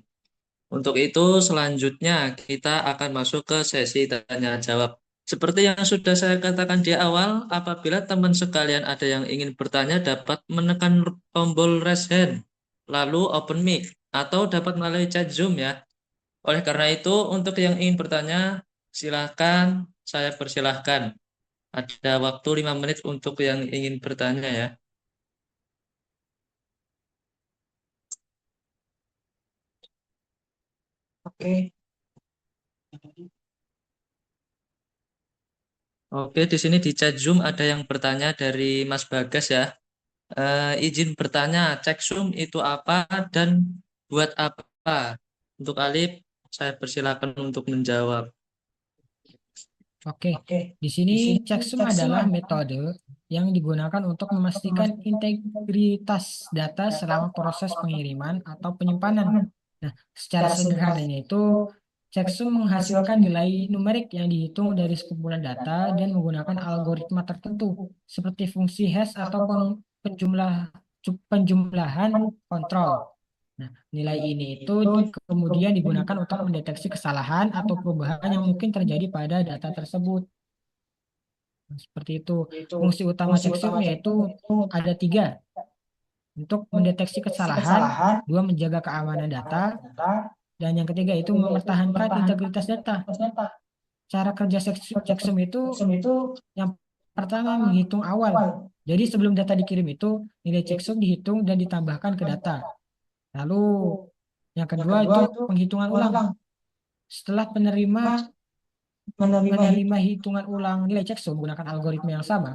Untuk itu selanjutnya kita akan masuk ke sesi tanya jawab. Seperti yang sudah saya katakan di awal, apabila teman sekalian ada yang ingin bertanya dapat menekan tombol raise hand lalu open mic, atau dapat melalui chat Zoom ya. Oleh karena itu, untuk yang ingin bertanya, silakan, saya persilahkan. Ada waktu 5 menit untuk yang ingin bertanya ya. Oke. Oke, di sini di chat Zoom ada yang bertanya dari Mas Bagas ya. Izin bertanya, cek Zoom itu apa dan buat apa? Untuk Alif, saya persilakan untuk menjawab. Oke, di sini checksum adalah metode yang digunakan untuk memastikan integritas data selama proses pengiriman atau penyimpanan. Nah, secara sederhananya itu checksum menghasilkan nilai numerik yang dihitung dari sekumpulan data dan menggunakan algoritma tertentu seperti fungsi hash atau penjumlahan kontrol. Nah, nilai ini itu kemudian digunakan untuk mendeteksi kesalahan atau perubahan yang mungkin terjadi pada data tersebut. Nah, seperti itu. Fungsi utama checksum yaitu ada 3. Untuk mendeteksi kesalahan, 2 menjaga keamanan data, dan yang ketiga itu mempertahankan integritas data. Cara kerja checksum itu yang pertama menghitung awal. Jadi sebelum data dikirim itu, nilai checksum dihitung dan ditambahkan ke data. Lalu yang kedua itu penghitungan ulang. Setelah penerima menerima hitungan ulang nilai checksum menggunakan algoritma yang sama.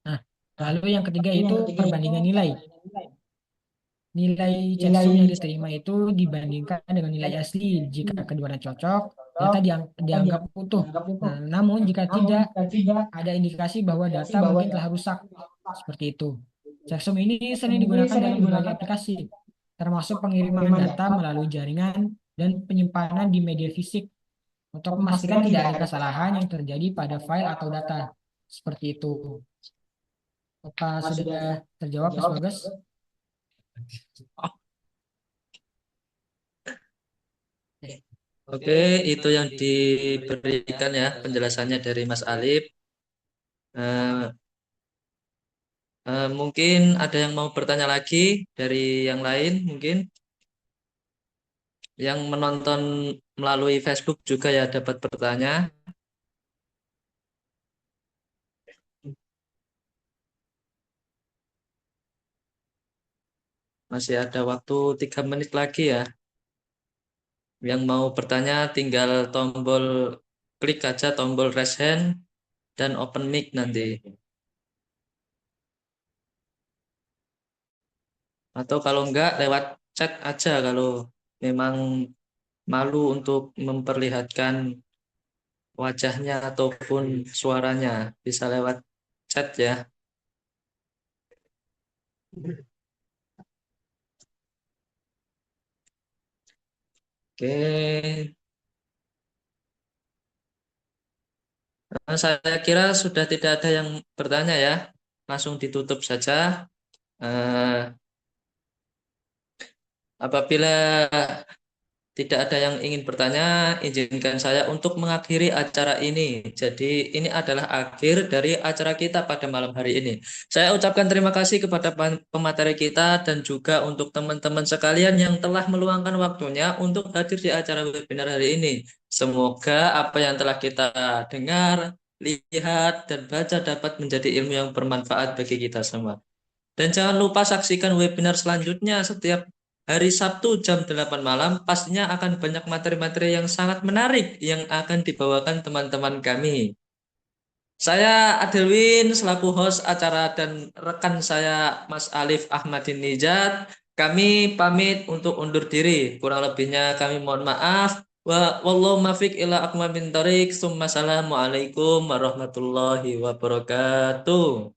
Nah, lalu yang ketiga itu perbandingan nilai. Nilai checksum yang diterima itu dibandingkan dengan nilai asli. Jika keduanya cocok, data dianggap utuh. Nah, namun jika tidak, ada indikasi bahwa data mungkin telah rusak. Seperti itu. Checksum ini sering digunakan dalam berbagai aplikasi, termasuk pengiriman data melalui jaringan dan penyimpanan di media fisik untuk memastikan tidak ada kesalahan yang terjadi pada file atau data. Seperti itu. Apa sudah terjawab, Mas Bagas? Oke, itu yang diberikan ya penjelasannya dari Mas Alif. Eh, Mungkin ada yang mau bertanya lagi dari yang lain, mungkin yang menonton melalui Facebook juga ya dapat bertanya. Masih ada waktu 3 menit lagi ya. Yang mau bertanya tinggal klik aja tombol raise hand dan open mic nanti. Atau kalau enggak lewat chat aja kalau memang malu untuk memperlihatkan wajahnya ataupun suaranya. Bisa lewat chat ya. Oke. Saya kira sudah tidak ada yang bertanya ya. Langsung ditutup saja. Eh, Apabila tidak ada yang ingin bertanya, izinkan saya untuk mengakhiri acara ini. Jadi ini adalah akhir dari acara kita pada malam hari ini. Saya ucapkan terima kasih kepada pemateri kita dan juga untuk teman-teman sekalian yang telah meluangkan waktunya untuk hadir di acara webinar hari ini. Semoga apa yang telah kita dengar, lihat, dan baca dapat menjadi ilmu yang bermanfaat bagi kita semua. Dan jangan lupa saksikan webinar selanjutnya setiap hari Sabtu jam 8 malam. Pastinya akan banyak materi-materi yang sangat menarik yang akan dibawakan teman-teman kami. Saya Adelwin selaku host acara dan rekan saya Mas Alif Ahmadin Nijat. Kami pamit untuk undur diri. Kurang lebihnya kami mohon maaf. Wallahu muwaffiq ila aqwamit thoriq. Assalamualaikum warahmatullahi wabarakatuh.